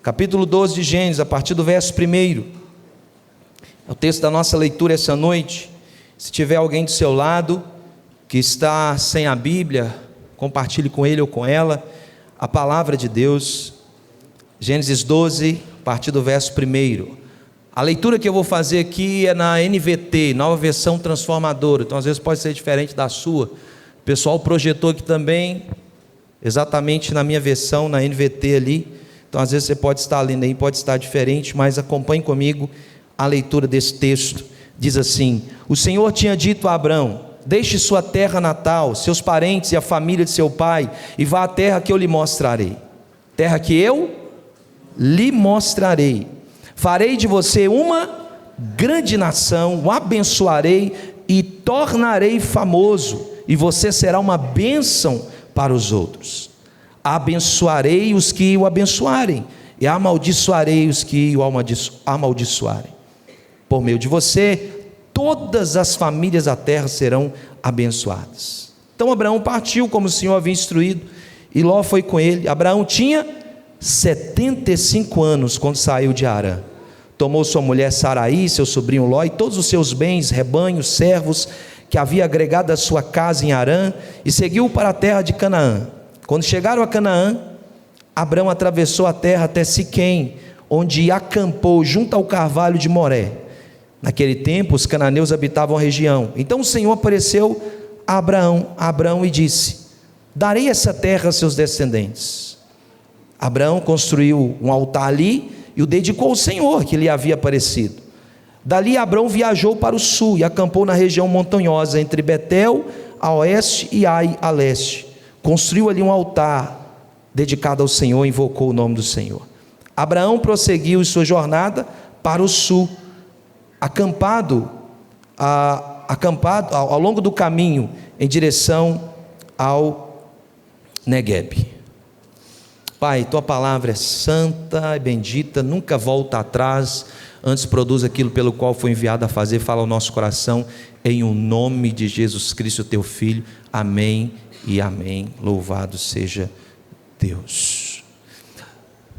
capítulo 12 de Gênesis, a partir do verso 1. É o texto da nossa leitura essa noite. Se tiver alguém do seu lado que está sem a Bíblia, compartilhe com ele ou com ela a palavra de Deus. Gênesis 12, a partir do verso 1. A leitura que eu vou fazer aqui é na NVT, Nova Versão Transformadora, então às vezes pode ser diferente da sua. O pessoal projetou aqui também, exatamente na minha versão, na NVT ali, então às vezes você pode estar lendo aí, pode estar diferente, mas acompanhe comigo a leitura desse texto. Diz assim: o Senhor tinha dito a Abrão: deixe sua terra natal, seus parentes e a família de seu pai, e vá à terra que eu lhe mostrarei. Terra que eu lhe mostrarei. Farei de você uma grande nação, o abençoarei e tornarei famoso, e você será uma bênção para os outros. Abençoarei os que o abençoarem, e amaldiçoarei os que o amaldiçoarem. Por meio de você, todas as famílias da terra serão abençoadas. Então Abraão partiu como o Senhor havia instruído, e Ló foi com ele. Abraão tinha 75 anos quando saiu de Harã. Tomou sua mulher Saraí, seu sobrinho Ló, e todos os seus bens, rebanhos, servos, que havia agregado à sua casa em Harã, e seguiu para a terra de Canaã. Quando chegaram a Canaã, Abraão atravessou a terra até Siquém, onde acampou junto ao carvalho de Moré. Naquele tempo os cananeus habitavam a região. Então o Senhor apareceu a Abraão e disse: darei essa terra a seus descendentes. Abraão construiu um altar ali e o dedicou ao Senhor que lhe havia aparecido. Dali Abraão viajou para o sul e acampou na região montanhosa entre Betel a oeste e Ai a leste. Construiu ali um altar dedicado ao Senhor e invocou o nome do Senhor. Abraão prosseguiu em sua jornada para o sul, acampado ao longo do caminho em direção ao Neguebe. Pai, tua palavra é santa e bendita, nunca volta atrás, antes produz aquilo pelo qual foi enviado a fazer. Fala ao nosso coração, em o nome de Jesus Cristo, teu Filho. Amém e amém. Louvado seja Deus.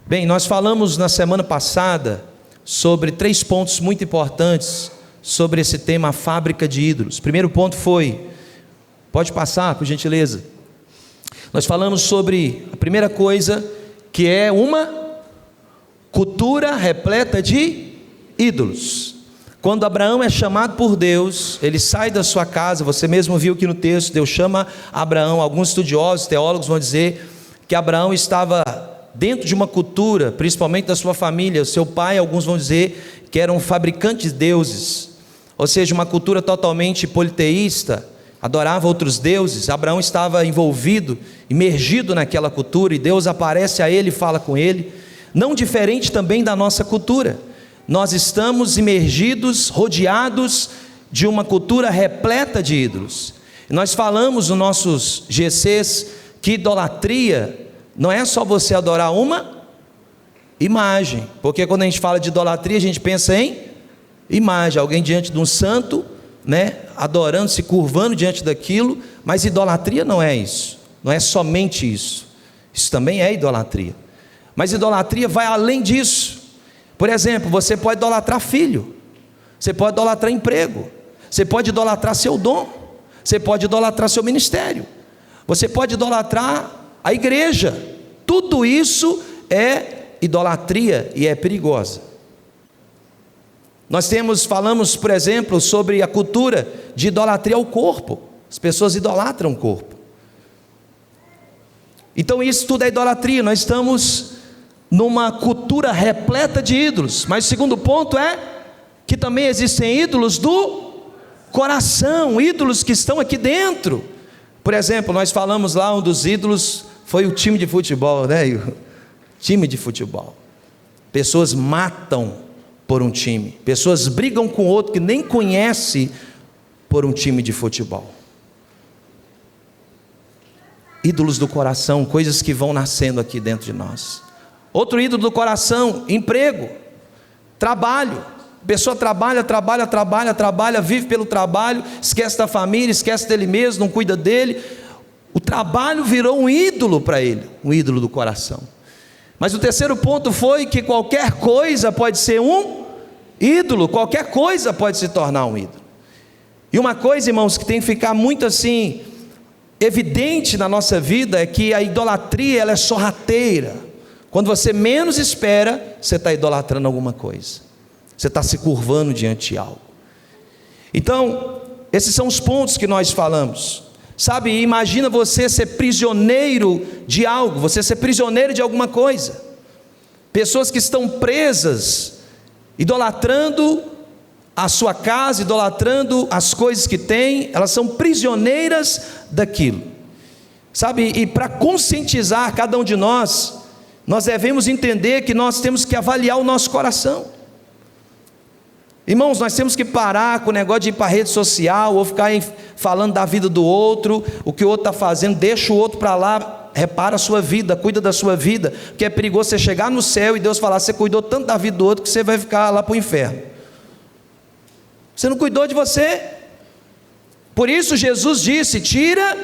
Bem, nós falamos na semana passada sobre 3 pontos muito importantes sobre esse tema, a fábrica de ídolos. Primeiro ponto foi, pode passar por gentileza. Nós falamos sobre a primeira coisa, que é uma cultura repleta de ídolos. Quando Abraão é chamado por Deus, ele sai da sua casa. Você mesmo viu que no texto Deus chama Abraão. Alguns estudiosos, teólogos vão dizer que Abraão estava dentro de uma cultura, principalmente da sua família. O seu pai, alguns vão dizer que era um fabricante de deuses, ou seja, uma cultura totalmente politeísta, adorava outros deuses. Abraão estava envolvido, imergido naquela cultura, e Deus aparece a ele e fala com ele. Não diferente também da nossa cultura, nós estamos imergidos, rodeados de uma cultura repleta de ídolos. Nós falamos nos nossos GCs que idolatria não é só você adorar uma imagem, porque quando a gente fala de idolatria, a gente pensa em imagem, alguém diante de um santo, adorando, se curvando diante daquilo. Mas idolatria não é isso, não é somente isso, isso também é idolatria, mas idolatria vai além disso. Por exemplo, você pode idolatrar filho, você pode idolatrar emprego, você pode idolatrar seu dom, você pode idolatrar seu ministério, você pode idolatrar a igreja. Tudo isso é idolatria e é perigosa. Nós falamos, por exemplo, sobre a cultura de idolatria ao corpo. As pessoas idolatram o corpo. Então isso tudo é idolatria. Nós estamos numa cultura repleta de ídolos. Mas o segundo ponto é que também existem ídolos do coração, ídolos que estão aqui dentro. Por exemplo, nós falamos lá, um dos ídolos foi o time de futebol, o time de futebol. Pessoas matam por um time, pessoas brigam com outro que nem conhece por um time de futebol. Ídolos do coração, coisas que vão nascendo aqui dentro de nós. Outro ídolo do coração, emprego, trabalho. A pessoa trabalha, vive pelo trabalho, esquece da família, esquece dele mesmo, não cuida dele. O trabalho virou um ídolo para ele, um ídolo do coração. Mas o terceiro ponto foi que qualquer coisa pode ser um ídolo, qualquer coisa pode se tornar um ídolo. E uma coisa, irmãos, que tem que ficar muito assim evidente na nossa vida é que a idolatria, ela é sorrateira. Quando você menos espera, você está idolatrando alguma coisa, você está se curvando diante de algo. Então, esses são os pontos que nós falamos. Sabe, imagina você ser prisioneiro de algo, você ser prisioneiro de alguma coisa. Pessoas que estão presas, idolatrando a sua casa, idolatrando as coisas que têm, elas são prisioneiras daquilo. Sabe, e para conscientizar cada um de nós devemos entender que nós temos que avaliar o nosso coração. Irmãos, nós temos que parar com o negócio de ir para a rede social, ou ficar falando da vida do outro, o que o outro está fazendo, deixa o outro para lá, repara a sua vida, cuida da sua vida, porque é perigoso você chegar no céu e Deus falar, você cuidou tanto da vida do outro, que você vai ficar lá para o inferno. Você não cuidou de você. Por isso Jesus disse, tira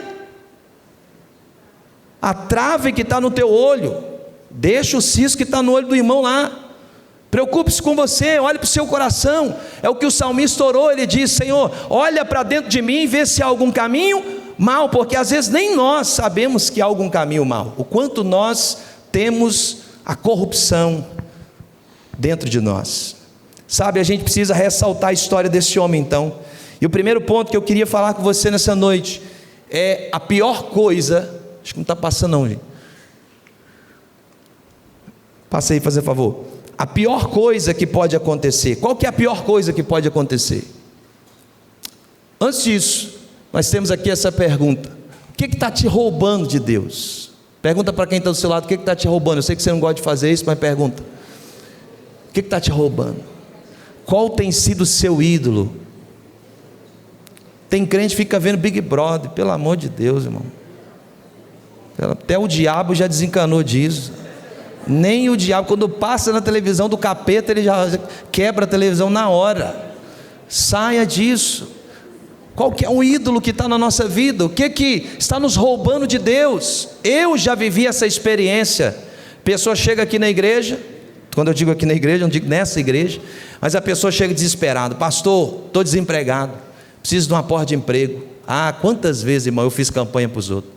a trave que está no teu olho, deixa o cisco que está no olho do irmão lá. Preocupe-se com você, olhe para o seu coração. É o que o salmista orou, ele diz, Senhor, olha para dentro de mim e vê se há algum caminho mal, porque às vezes nem nós sabemos que há algum caminho mal, o quanto nós temos a corrupção dentro de nós. Sabe, a gente precisa ressaltar a história desse homem então. E o primeiro ponto que eu queria falar com você nessa noite é a pior coisa, acho que não está passando não, gente. Passa aí, fazer favor. A pior coisa que pode acontecer. Qual que é a pior coisa que pode acontecer? Antes disso, nós temos aqui essa pergunta: o que está te roubando de Deus? Pergunta para quem está do seu lado: o que está te roubando? Eu sei que você não gosta de fazer isso, mas pergunta: o que está te roubando? Qual tem sido o seu ídolo? Tem crente que fica vendo Big Brother, pelo amor de Deus, irmão. Até o diabo já desencanou disso. Nem o diabo, quando passa na televisão do capeta, ele já quebra a televisão na hora. Saia disso. Qual que é um ídolo que está na nossa vida? O que está nos roubando de Deus? Eu já vivi essa experiência. A pessoa chega aqui na igreja, quando eu digo aqui na igreja, eu não digo nessa igreja, mas a pessoa chega desesperada: pastor, estou desempregado, preciso de uma porta de emprego. Ah, quantas vezes, irmão, eu fiz campanha para os outros.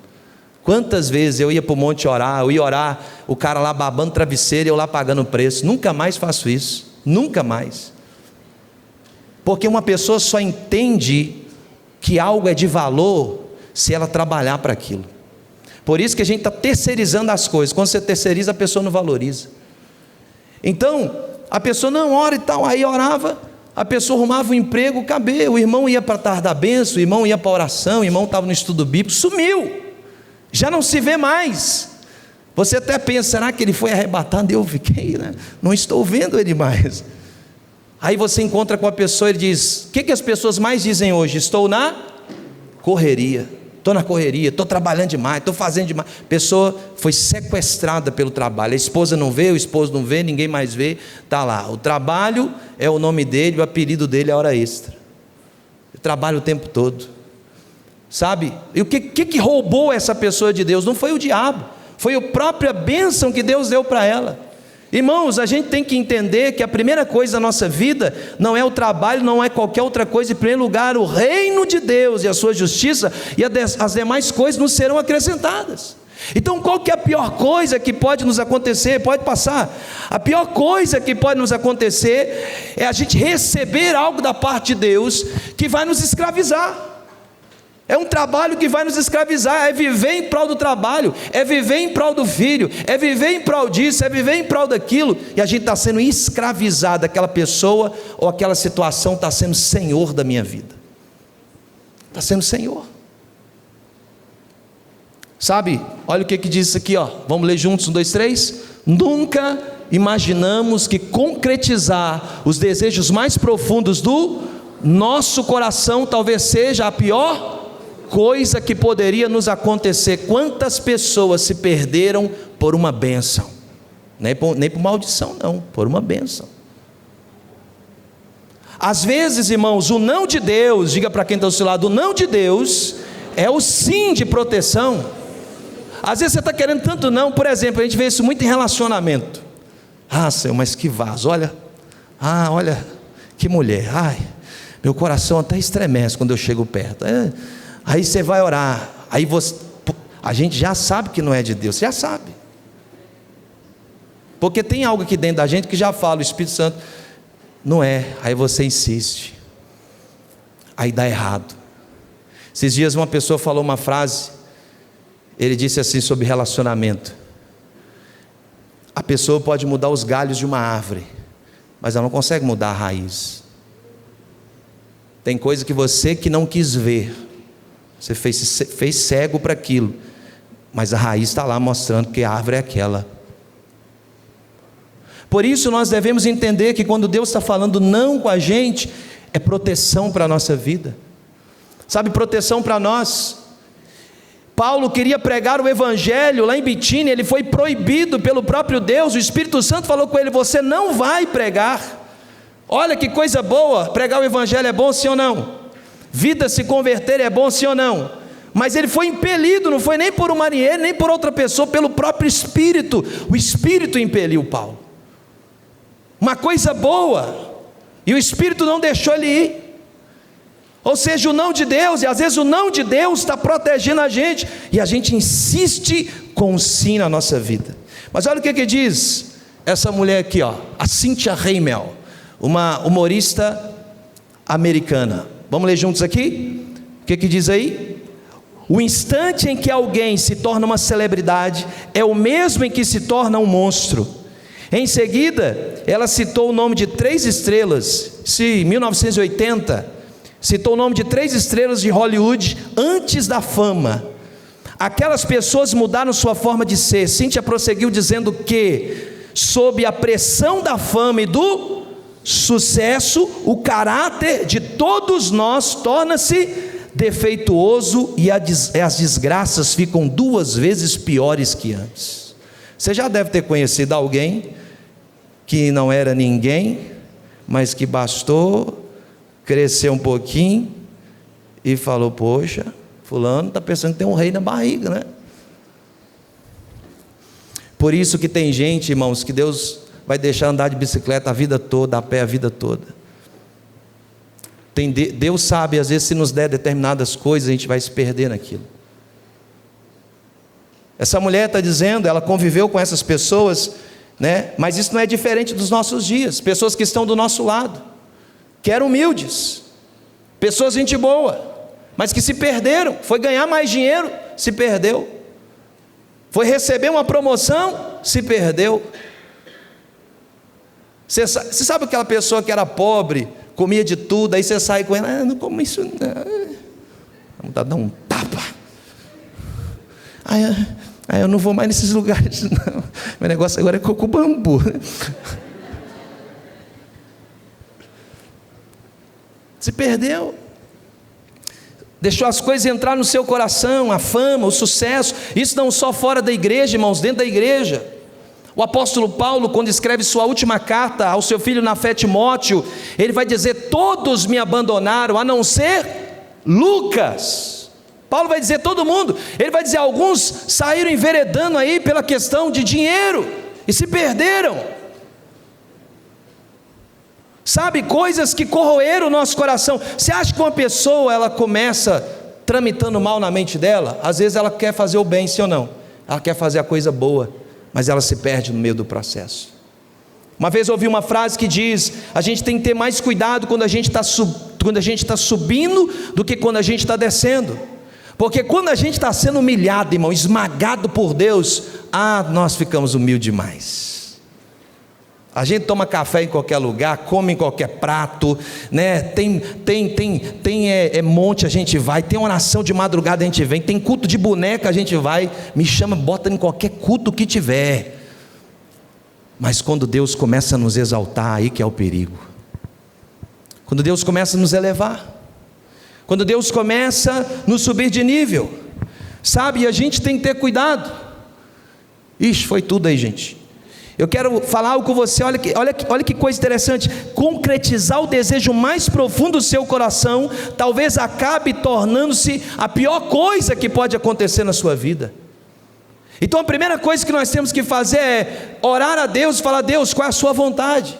Quantas vezes eu ia para o monte orar, eu ia orar, o cara lá babando travesseiro e eu lá pagando o preço. Nunca mais faço isso, nunca mais. Porque uma pessoa só entende que algo é de valor se ela trabalhar para aquilo. Por isso que a gente está terceirizando as coisas. Quando você terceiriza, a pessoa não valoriza. Então, a pessoa não ora e tal, aí orava, a pessoa arrumava um emprego, cabelo, o irmão ia para a tarde da bênção, o irmão ia para a oração, o irmão estava no estudo bíblico, sumiu. Já não se vê mais. Você até pensa, será que ele foi arrebatado? Eu fiquei, né? Não estou vendo ele mais. Aí você encontra com a pessoa e ele diz: o que as pessoas mais dizem hoje? Estou na correria, estou trabalhando demais, estou fazendo demais. A pessoa foi sequestrada pelo trabalho. A esposa não vê, o esposo não vê, ninguém mais vê, está lá. O trabalho é o nome dele, o apelido dele é hora extra. Eu trabalho o tempo todo. Sabe? E o que roubou essa pessoa de Deus? Não foi o diabo, foi a própria bênção que Deus deu para ela. Irmãos, a gente tem que entender que a primeira coisa da nossa vida não é o trabalho, não é qualquer outra coisa. Em primeiro lugar, o reino de Deus e a sua justiça, e as demais coisas nos serão acrescentadas. Então, qual que é a pior coisa que pode nos acontecer? Pode passar. A pior coisa que pode nos acontecer é a gente receber algo da parte de Deus que vai nos escravizar. É um trabalho que vai nos escravizar, é viver em prol do trabalho, é viver em prol do filho, é viver em prol disso, é viver em prol daquilo, e a gente está sendo escravizado, aquela pessoa ou aquela situação está sendo senhor da minha vida, está sendo senhor. Sabe, olha o que diz isso aqui, ó. Vamos ler juntos, 1, 2, 3. Nunca imaginamos que concretizar os desejos mais profundos do nosso coração talvez seja a pior coisa que poderia nos acontecer. Quantas pessoas se perderam por uma bênção? Nem por maldição não, por uma bênção. Às vezes, irmãos, o não de Deus, diga para quem está do seu lado, o não de Deus é o sim de proteção. Às vezes você está querendo tanto não. Por exemplo, a gente vê isso muito em relacionamento. Ah, Senhor, mas que vaso, olha. Ah, olha, que mulher. Ai, meu coração até estremece quando eu chego perto. Aí você vai orar. Aí a gente já sabe que não é de Deus, você já sabe. Porque tem algo aqui dentro da gente que já fala, o Espírito Santo, não é. Aí você insiste. Aí dá errado. Esses dias uma pessoa falou uma frase, ele disse assim sobre relacionamento: a pessoa pode mudar os galhos de uma árvore, mas ela não consegue mudar a raiz. Tem coisa que você que não quis ver, você fez cego para aquilo, mas a raiz está lá mostrando que a árvore é aquela. Por isso nós devemos entender que quando Deus está falando não com a gente, é proteção para a nossa vida. Sabe, proteção para nós. Paulo queria pregar o evangelho lá em Bitínia, ele foi proibido pelo próprio Deus. O Espírito Santo falou com ele: você não vai pregar. Olha que coisa boa, pregar o evangelho é bom, sim ou não? Vida se converter é bom, sim ou não? Mas ele foi impelido, não foi nem por um marinheiro, nem por outra pessoa, pelo próprio Espírito. O Espírito impeliu Paulo. Uma coisa boa, e o Espírito não deixou ele ir. Ou seja, o não de Deus, e às vezes o não de Deus está protegendo a gente, e a gente insiste com o sim na nossa vida. Mas olha o que diz essa mulher aqui, ó, a Cynthia Reimel, uma humorista americana. Vamos ler juntos aqui? O que diz aí? O instante em que alguém se torna uma celebridade é o mesmo em que se torna um monstro. Em seguida, ela citou o nome de 3 estrelas, em 1980, citou o nome de 3 estrelas de Hollywood antes da fama. Aquelas pessoas mudaram sua forma de ser. Cynthia prosseguiu dizendo que, sob a pressão da fama e do sucesso, o caráter de todos nós torna-se defeituoso e as desgraças ficam 2 vezes piores que antes. Você já deve ter conhecido alguém que não era ninguém, mas que bastou crescer um pouquinho e falou: poxa, fulano está pensando que tem um rei na barriga, né? Por isso que tem gente, irmãos, que Deus vai deixar andar de bicicleta a vida toda, a pé a vida toda. Deus sabe, às vezes, se nos der determinadas coisas, a gente vai se perder naquilo. Essa mulher está dizendo, ela conviveu com essas pessoas, né? Mas isso não é diferente dos nossos dias. Pessoas que estão do nosso lado, que eram humildes, pessoas gente boa, mas que se perderam. Foi ganhar mais dinheiro, se perdeu. Foi receber uma promoção, se perdeu. Você sabe aquela pessoa que era pobre, comia de tudo, aí você sai com ela: não como isso não, vamos dar um tapa. Eu não vou mais nesses lugares não, meu negócio agora é coco bambu. Se perdeu, deixou as coisas entrar no seu coração, a fama, o sucesso. Isso não só fora da igreja, irmãos, dentro da igreja. O apóstolo Paulo, quando escreve sua última carta ao seu filho na fé, Timóteo, ele vai dizer: todos me abandonaram, a não ser Lucas. Paulo vai dizer todo mundo. Ele vai dizer: alguns saíram enveredando aí pela questão de dinheiro e se perderam. Sabe, coisas que corroeram o nosso coração. Você acha que uma pessoa, ela começa tramitando mal na mente dela? Às vezes ela quer fazer o bem, sim ou não? Ela quer fazer a coisa boa, mas ela se perde no meio do processo. Uma vez eu ouvi uma frase que diz: a gente tem que ter mais cuidado quando a gente está subindo do que quando a gente está descendo. Porque quando a gente está sendo humilhado, irmão, esmagado por Deus, nós ficamos humildes demais. A gente toma café em qualquer lugar, come em qualquer prato, né? Tem monte, a gente vai. Tem oração de madrugada, a gente vem. Tem culto de boneca, a gente vai. Me chama, bota em qualquer culto que tiver. Mas quando Deus começa a nos exaltar, aí que é o perigo. Quando Deus começa a nos elevar, quando Deus começa a nos subir de nível, sabe? E a gente tem que ter cuidado. Ixi, foi tudo aí, gente. Eu quero falar algo com você. Olha que coisa interessante. Concretizar o desejo mais profundo do seu coração talvez acabe tornando-se a pior coisa que pode acontecer na sua vida. Então a primeira coisa que nós temos que fazer é orar a Deus e falar: Deus, qual é a sua vontade?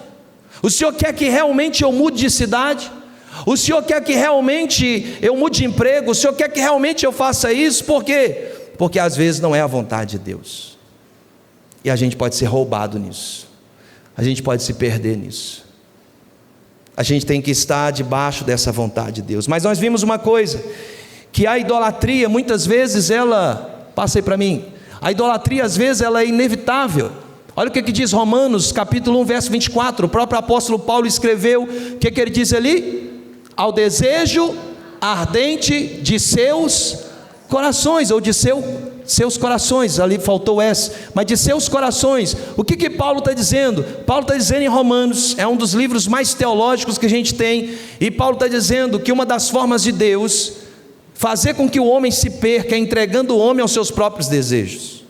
O Senhor quer que realmente eu mude de cidade? O Senhor quer que realmente eu mude de emprego? O Senhor quer que realmente eu faça isso? Por quê? Porque às vezes não é a vontade de Deus, e a gente pode ser roubado nisso, a gente pode se perder nisso. A gente tem que estar debaixo dessa vontade de Deus. Mas nós vimos uma coisa, que a idolatria muitas vezes ela, passa aí para mim, a idolatria às vezes ela é inevitável. Olha o que diz Romanos capítulo 1 verso 24, o próprio apóstolo Paulo escreveu, o que ele diz ali? Ao desejo ardente de seus corações, ou de seus corações, ali faltou S, mas de seus corações. O que Paulo está dizendo? Paulo está dizendo em Romanos, é um dos livros mais teológicos que a gente tem, e Paulo está dizendo que uma das formas de Deus fazer com que o homem se perca é entregando o homem aos seus próprios desejos.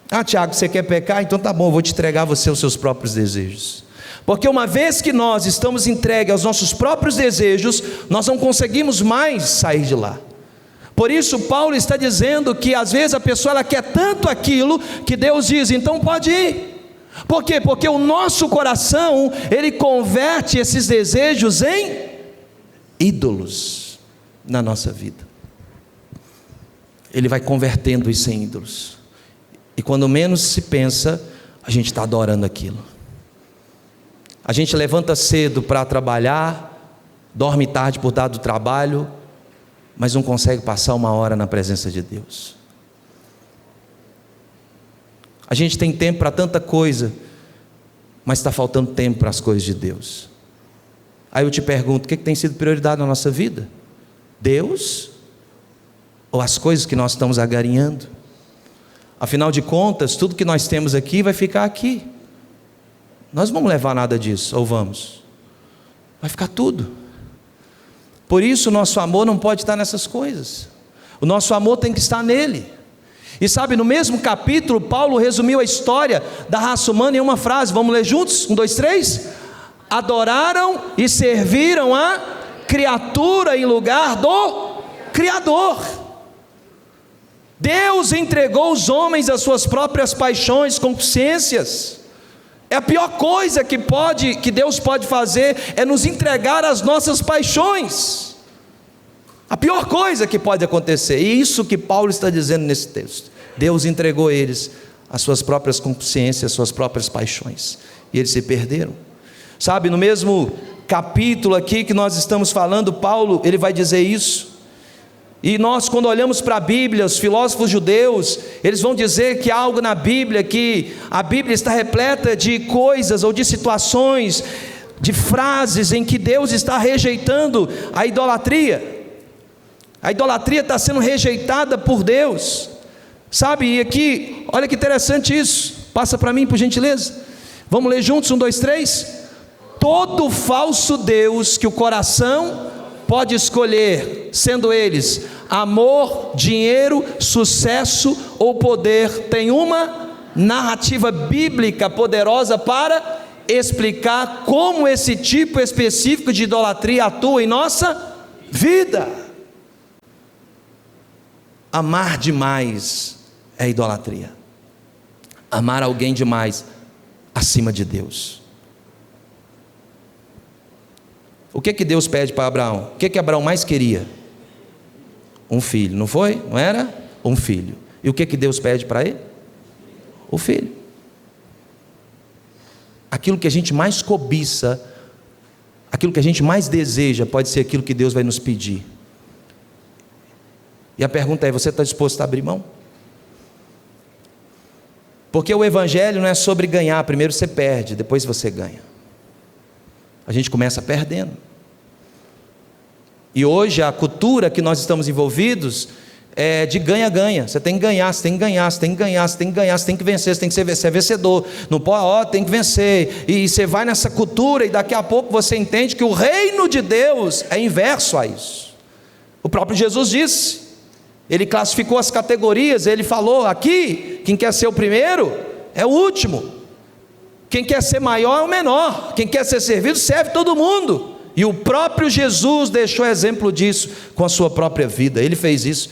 Ah, Tiago, você quer pecar? Então tá bom, eu vou te entregar você aos seus próprios desejos. Porque uma vez que nós estamos entregues aos nossos próprios desejos, nós não conseguimos mais sair de lá. Por isso Paulo está dizendo que às vezes a pessoa ela quer tanto aquilo, que Deus diz, então pode ir. Por quê? Porque o nosso coração, ele converte esses desejos em ídolos na nossa vida. Ele vai convertendo isso em ídolos, e quando menos se pensa, a gente está adorando aquilo. A gente levanta cedo para trabalhar, dorme tarde por dar do trabalho, mas não consegue passar uma hora na presença de Deus. A gente tem tempo para tanta coisa, mas está faltando tempo para as coisas de Deus. Aí eu te pergunto, o que tem sido prioridade na nossa vida? Deus? Ou as coisas que nós estamos agarinhando? Afinal de contas, tudo que nós temos aqui vai ficar aqui. Nós não vamos levar nada disso, ou vamos? Vai ficar tudo. Por isso o nosso amor não pode estar nessas coisas. O nosso amor tem que estar nele. E sabe, no mesmo capítulo, Paulo resumiu a história da raça humana em uma frase. Vamos ler juntos? 1, 2, 3. Adoraram e serviram a criatura em lugar do Criador. Deus entregou os homens às suas próprias paixões, concupiscências. É a pior coisa que Deus pode fazer, é nos entregar às nossas paixões. A pior coisa que pode acontecer, e isso que Paulo está dizendo nesse texto. Deus entregou eles às suas próprias concupiscências, às suas próprias paixões, e eles se perderam. Sabe, no mesmo capítulo aqui que nós estamos falando, Paulo, ele vai dizer isso. E nós, quando olhamos para a Bíblia, os filósofos judeus, eles vão dizer que há algo na Bíblia, que a Bíblia está repleta de coisas ou de situações, de frases em que Deus está rejeitando a idolatria. A idolatria está sendo rejeitada por Deus, sabe? E aqui, olha que interessante isso, passa para mim por gentileza, vamos ler juntos, 1, 2, 3. Todo falso Deus que o coração pode escolher, sendo eles amor, dinheiro, sucesso ou poder, tem uma narrativa bíblica poderosa para explicar como esse tipo específico de idolatria atua em nossa vida. Amar demais é idolatria. Amar alguém demais acima de Deus. O que Deus pede para Abraão? O que Abraão mais queria? Um filho, não foi? Não era? Um filho. E o que Deus pede para ele? O filho. Aquilo que a gente mais cobiça, aquilo que a gente mais deseja, pode ser aquilo que Deus vai nos pedir. E a pergunta é, você está disposto a abrir mão? Porque o evangelho não é sobre ganhar, primeiro você perde, depois você ganha. A gente começa perdendo. E hoje a cultura que nós estamos envolvidos é de ganha-ganha. Você tem que ganhar, você tem que ganhar, você tem que ganhar, você tem que ganhar, você tem que vencer, você tem que ser vencedor. Não pode, tem que vencer. E você vai nessa cultura e daqui a pouco você entende que o reino de Deus é inverso a isso. O próprio Jesus disse, ele classificou as categorias, ele falou aqui, quem quer ser o primeiro é o último. Quem quer ser maior é o menor. Quem quer ser servido serve todo mundo. E o próprio Jesus deixou exemplo disso com a sua própria vida. Ele fez isso.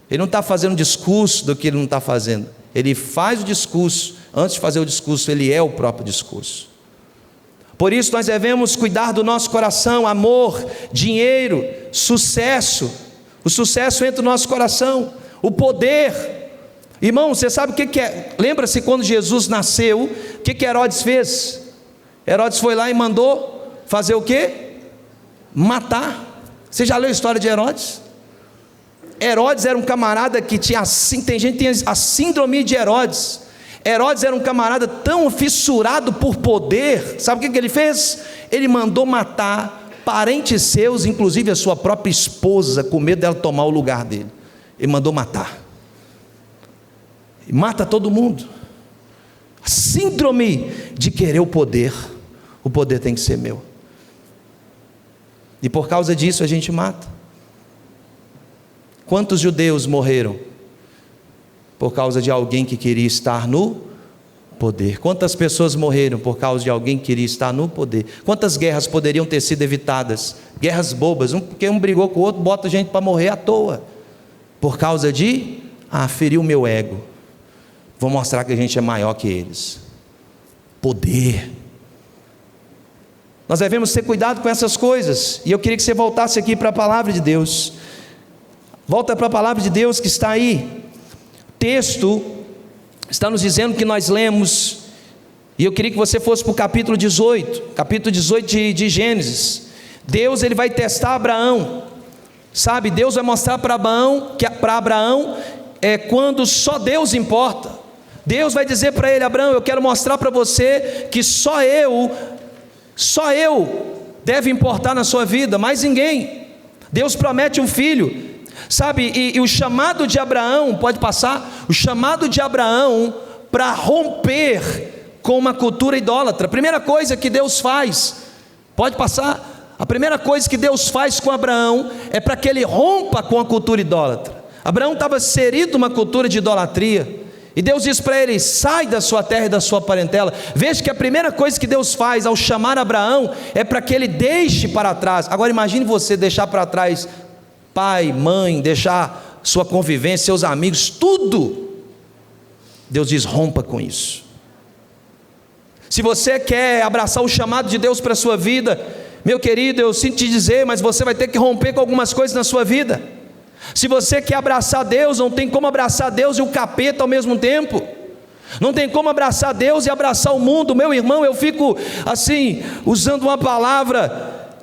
Ele não está fazendo discurso do que ele não está fazendo. Ele faz o discurso, antes de fazer o discurso, ele é o próprio discurso. Por isso nós devemos cuidar do nosso coração, amor, dinheiro, sucesso. O sucesso entra no nosso coração, o poder. Irmão, você sabe o que é? Lembra-se quando Jesus nasceu, o que Herodes fez? Herodes foi lá e mandou fazer o quê? Matar. Você já leu a história de Herodes? Herodes era um camarada que tinha assim, tem gente que tem a síndrome de Herodes. Herodes era um camarada tão fissurado por poder. Sabe o que ele fez? Ele mandou matar parentes seus, inclusive a sua própria esposa, com medo dela tomar o lugar dele. Ele mandou matar. E mata todo mundo. A síndrome de querer o poder tem que ser meu. E por causa disso a gente mata. Quantos judeus morreram por causa de alguém que queria estar no poder? Quantas pessoas morreram por causa de alguém que queria estar no poder? Quantas guerras poderiam ter sido evitadas? Guerras bobas, porque um brigou com o outro, bota gente para morrer à toa, por causa de, ferir o meu ego, vou mostrar que a gente é maior que eles. Poder. Nós devemos ter cuidado com essas coisas, e eu queria que você voltasse aqui para a palavra de Deus. Volta para a palavra de Deus que está aí. O texto está nos dizendo que nós lemos, e eu queria que você fosse para o capítulo 18 de Gênesis. Deus, ele vai testar Abraão, sabe? Deus vai mostrar para Abraão quando só Deus importa. Deus vai dizer para ele: Abraão, eu quero mostrar para você que só eu deve importar na sua vida, mais ninguém. Deus promete um filho, sabe? E o chamado de Abraão, pode passar, o chamado de Abraão para romper com uma cultura idólatra. A primeira coisa que Deus faz, pode passar, a primeira coisa que Deus faz com Abraão é para que ele rompa com a cultura idólatra. Abraão estava inserido numa cultura de idolatria, e Deus diz para ele: sai da sua terra e da sua parentela. Veja que a primeira coisa que Deus faz ao chamar Abraão é para que ele deixe para trás. Agora imagine você deixar para trás pai, mãe, deixar sua convivência, seus amigos, tudo. Deus diz: rompa com isso. Se você quer abraçar o chamado de Deus para a sua vida, meu querido, eu sinto te dizer, mas você vai ter que romper com algumas coisas na sua vida. Se você quer abraçar Deus, não tem como abraçar Deus e o capeta ao mesmo tempo. Não tem como abraçar Deus e abraçar o mundo. Meu irmão, eu fico assim, usando uma palavra,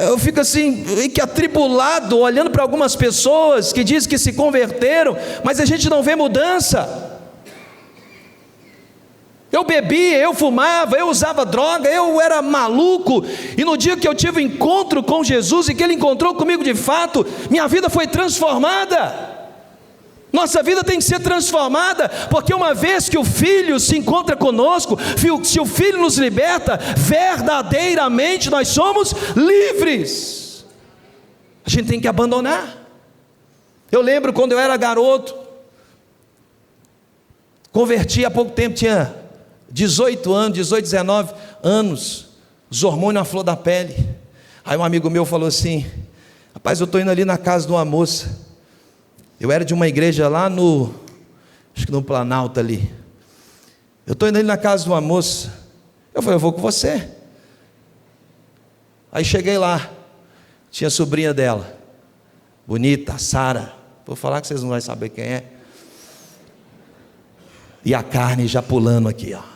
eu fico assim, que atribulado, olhando para algumas pessoas que dizem que se converteram, mas a gente não vê mudança. Eu bebia, eu fumava, eu usava droga, eu era maluco, e no dia que eu tive um encontro com Jesus, e que Ele encontrou comigo de fato, minha vida foi transformada. Nossa vida tem que ser transformada, porque uma vez que o Filho se encontra conosco, se o Filho nos liberta, verdadeiramente nós somos livres. A gente tem que abandonar. Eu lembro quando eu era garoto, converti há pouco tempo, tinha 18, 19 anos, os hormônios à flor da pele. Aí um amigo meu falou assim: rapaz, eu estou indo ali na casa de uma moça. Eu era de uma igreja lá acho que no Planalto ali. Eu estou indo ali na casa de uma moça. Eu falei: eu vou com você. Aí cheguei lá, tinha a sobrinha dela, bonita, Sara. Vou falar que vocês não vão saber quem é. E a carne já pulando aqui, ó.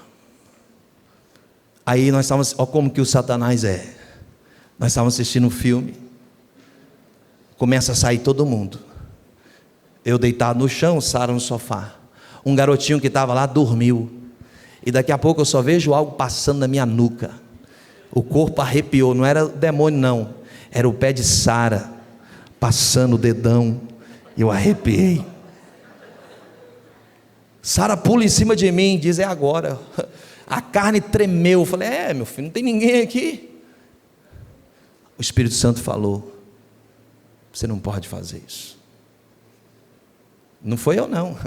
Aí nós estávamos, ó, como que o Satanás é. Nós estávamos assistindo um filme, começa a sair todo mundo. Eu deitado no chão, Sara no sofá. Um garotinho que estava lá dormiu. E daqui a pouco eu só vejo algo passando na minha nuca. O corpo arrepiou, não era demônio não, era o pé de Sara passando o dedão. Eu arrepiei. Sara pula em cima de mim, diz: é agora. A carne tremeu. Eu falei: meu filho, não tem ninguém aqui. O Espírito Santo falou: você não pode fazer isso. Não foi eu não, o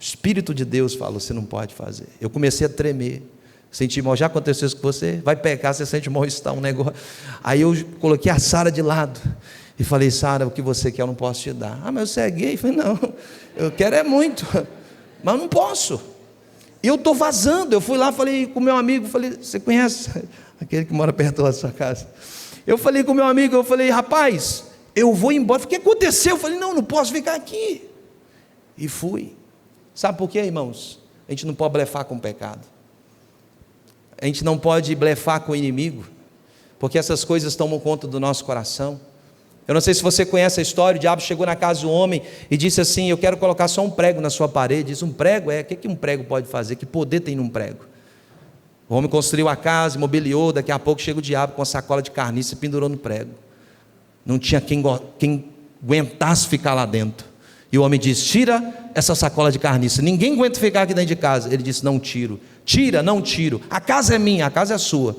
Espírito de Deus falou: você não pode fazer. Eu comecei a tremer, senti mal. Já aconteceu isso com você? Vai pecar, você sente mal-estar, um negócio. Aí eu coloquei a Sara de lado, E falei: Sara, o que você quer eu não posso te dar. Ah, mas você é gay? Eu falei: não, eu quero é muito, mas eu não posso. E eu estou vazando. Eu fui lá, falei com meu amigo, falei: você conhece aquele que mora perto da sua casa? Eu falei com meu amigo, eu falei: rapaz, eu vou embora. O que aconteceu? Eu falei: não posso ficar aqui. E fui. Sabe por quê, irmãos? A gente não pode blefar com o pecado. A gente não pode blefar com o inimigo, porque essas coisas tomam conta do nosso coração. Eu não sei se você conhece a história. O diabo chegou na casa do homem e disse assim: eu quero colocar só um prego na sua parede. Diz: um prego? O que um prego pode fazer? Que poder tem num prego? O homem construiu a casa, imobiliou. Daqui a pouco chega o diabo com a sacola de carniça e pendurou no prego. Não tinha quem aguentasse ficar lá dentro. E o homem disse: tira essa sacola de carniça, ninguém aguenta ficar aqui dentro de casa. Ele disse: não tiro. Tira, não tiro. A casa é minha, a casa é sua,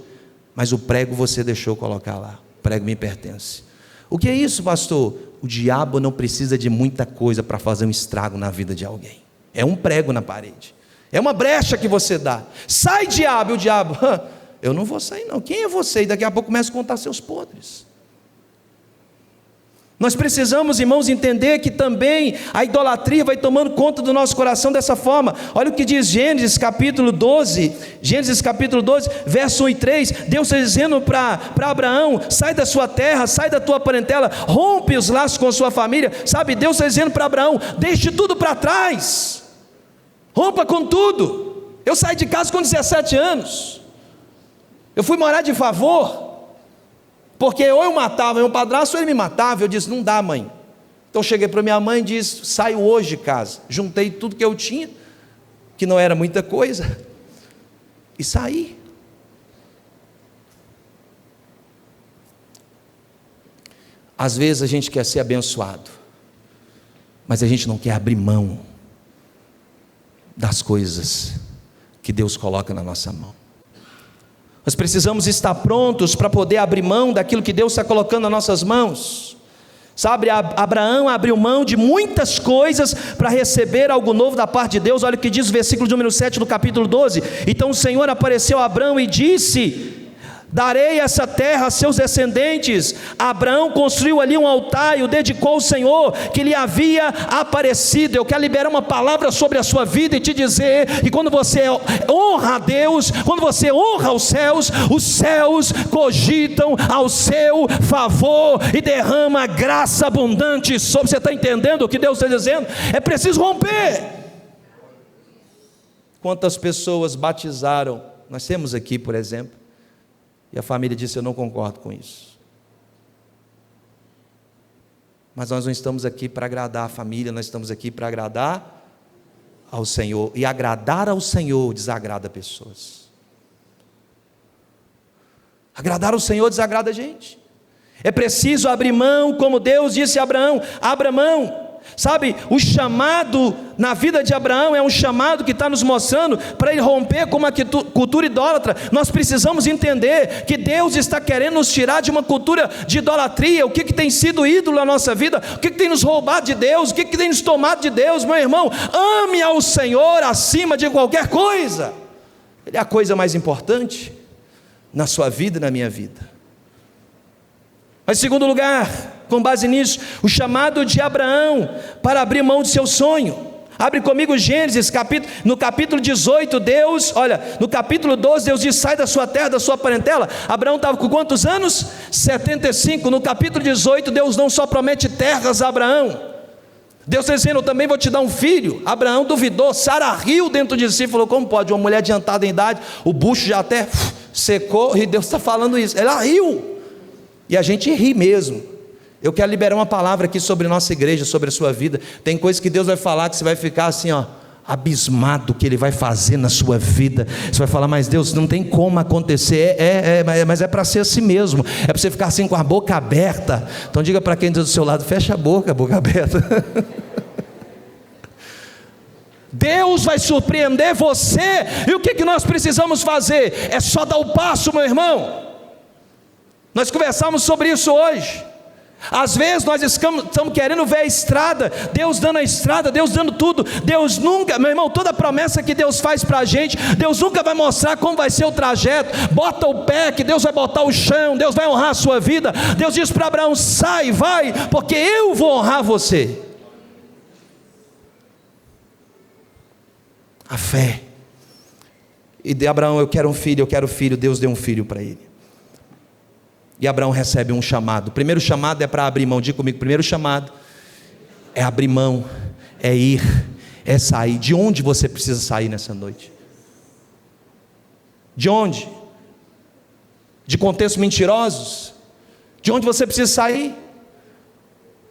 mas o prego você deixou colocar lá. O prego me pertence. O que é isso, pastor? O diabo não precisa de muita coisa para fazer um estrago na vida de alguém. É um prego na parede, é uma brecha que você dá. Sai, diabo. E o diabo: eu não vou sair não. Quem é você? E daqui a pouco começa a contar seus podres. Nós precisamos, irmãos, entender que também a idolatria vai tomando conta do nosso coração dessa forma. Olha o que diz Gênesis capítulo 12, verso 1 e 3, Deus está dizendo para Abraão: sai da sua terra, sai da tua parentela, rompe os laços com a sua família. Sabe, Deus está dizendo para Abraão: deixe tudo para trás, rompa com tudo. Eu saí de casa com 17 anos, eu fui morar de favor, porque ou eu matava meu padrasto ou ele me matava. Eu disse: não dá, mãe. Então cheguei para minha mãe e disse: saio hoje de casa. Juntei tudo que eu tinha, que não era muita coisa, e saí. Às vezes a gente quer ser abençoado, mas a gente não quer abrir mão das coisas que Deus coloca na nossa mão. Nós precisamos estar prontos para poder abrir mão daquilo que Deus está colocando nas nossas mãos. Sabe, Abraão abriu mão de muitas coisas para receber algo novo da parte de Deus. Olha o que diz o versículo número 7 do capítulo 12. Então o Senhor apareceu a Abraão e disse: darei essa terra a seus descendentes. Abraão construiu ali um altar e o dedicou ao Senhor que lhe havia aparecido. Eu quero liberar uma palavra sobre a sua vida e te dizer que quando você honra a Deus, quando você honra os céus cogitam ao seu favor e derrama graça abundante sobre. Você está entendendo o que Deus está dizendo? É preciso romper. Quantas pessoas batizaram? Nós temos aqui, por exemplo, e a família disse: eu não concordo com isso. Mas nós não estamos aqui para agradar a família, nós estamos aqui para agradar ao Senhor. E agradar ao Senhor desagrada pessoas. Agradar ao Senhor desagrada a gente. É preciso abrir mão, como Deus disse a Abraão: abra mão. Sabe, o chamado na vida de Abraão é um chamado que está nos mostrando para ele romper com uma cultura idólatra. Nós precisamos entender que Deus está querendo nos tirar de uma cultura de idolatria. O que tem sido ídolo na nossa vida? O que tem nos roubado de Deus? O que tem nos tomado de Deus? Meu irmão, ame ao Senhor acima de qualquer coisa. Ele é a coisa mais importante na sua vida e na minha vida. Mas em segundo lugar, com base nisso, o chamado de Abraão para abrir mão de seu sonho. Abre comigo Gênesis, no capítulo 18, Deus, olha, no capítulo 12, Deus diz: sai da sua terra, da sua parentela. Abraão estava com quantos anos? 75. No capítulo 18, Deus não só promete terras a Abraão, Deus está dizendo: eu também vou te dar um filho. Abraão duvidou, Sara riu dentro de si, falou: como pode? Uma mulher adiantada em idade, o bucho já até secou, e Deus está falando isso. Ela riu. E a gente ri mesmo. Eu quero liberar uma palavra aqui sobre nossa igreja, sobre a sua vida. Tem coisas que Deus vai falar que você vai ficar assim, ó, abismado, que Ele vai fazer na sua vida. Você vai falar: mas Deus, não tem como acontecer. Mas é para ser assim mesmo. É para você ficar assim com a boca aberta. Então diga para quem está do seu lado: fecha a boca aberta. Deus vai surpreender você. E o que nós precisamos fazer? É só dar o passo, meu irmão. Nós conversamos sobre isso hoje. Às vezes nós estamos querendo ver a estrada, Deus dando a estrada, Deus dando tudo. Deus nunca, meu irmão, toda promessa que Deus faz para a gente, Deus nunca vai mostrar como vai ser o trajeto. Bota o pé que Deus vai botar o chão, Deus vai honrar a sua vida. Deus diz para Abraão: sai, vai, porque eu vou honrar você. A fé. E de Abraão: eu quero um filho, eu quero filho. Deus deu um filho para ele. E Abraão recebe um chamado. O primeiro chamado é para abrir mão. Diga comigo: o primeiro chamado é abrir mão, é ir, é sair. De onde você precisa sair nessa noite? De onde? De contextos mentirosos? De onde você precisa sair?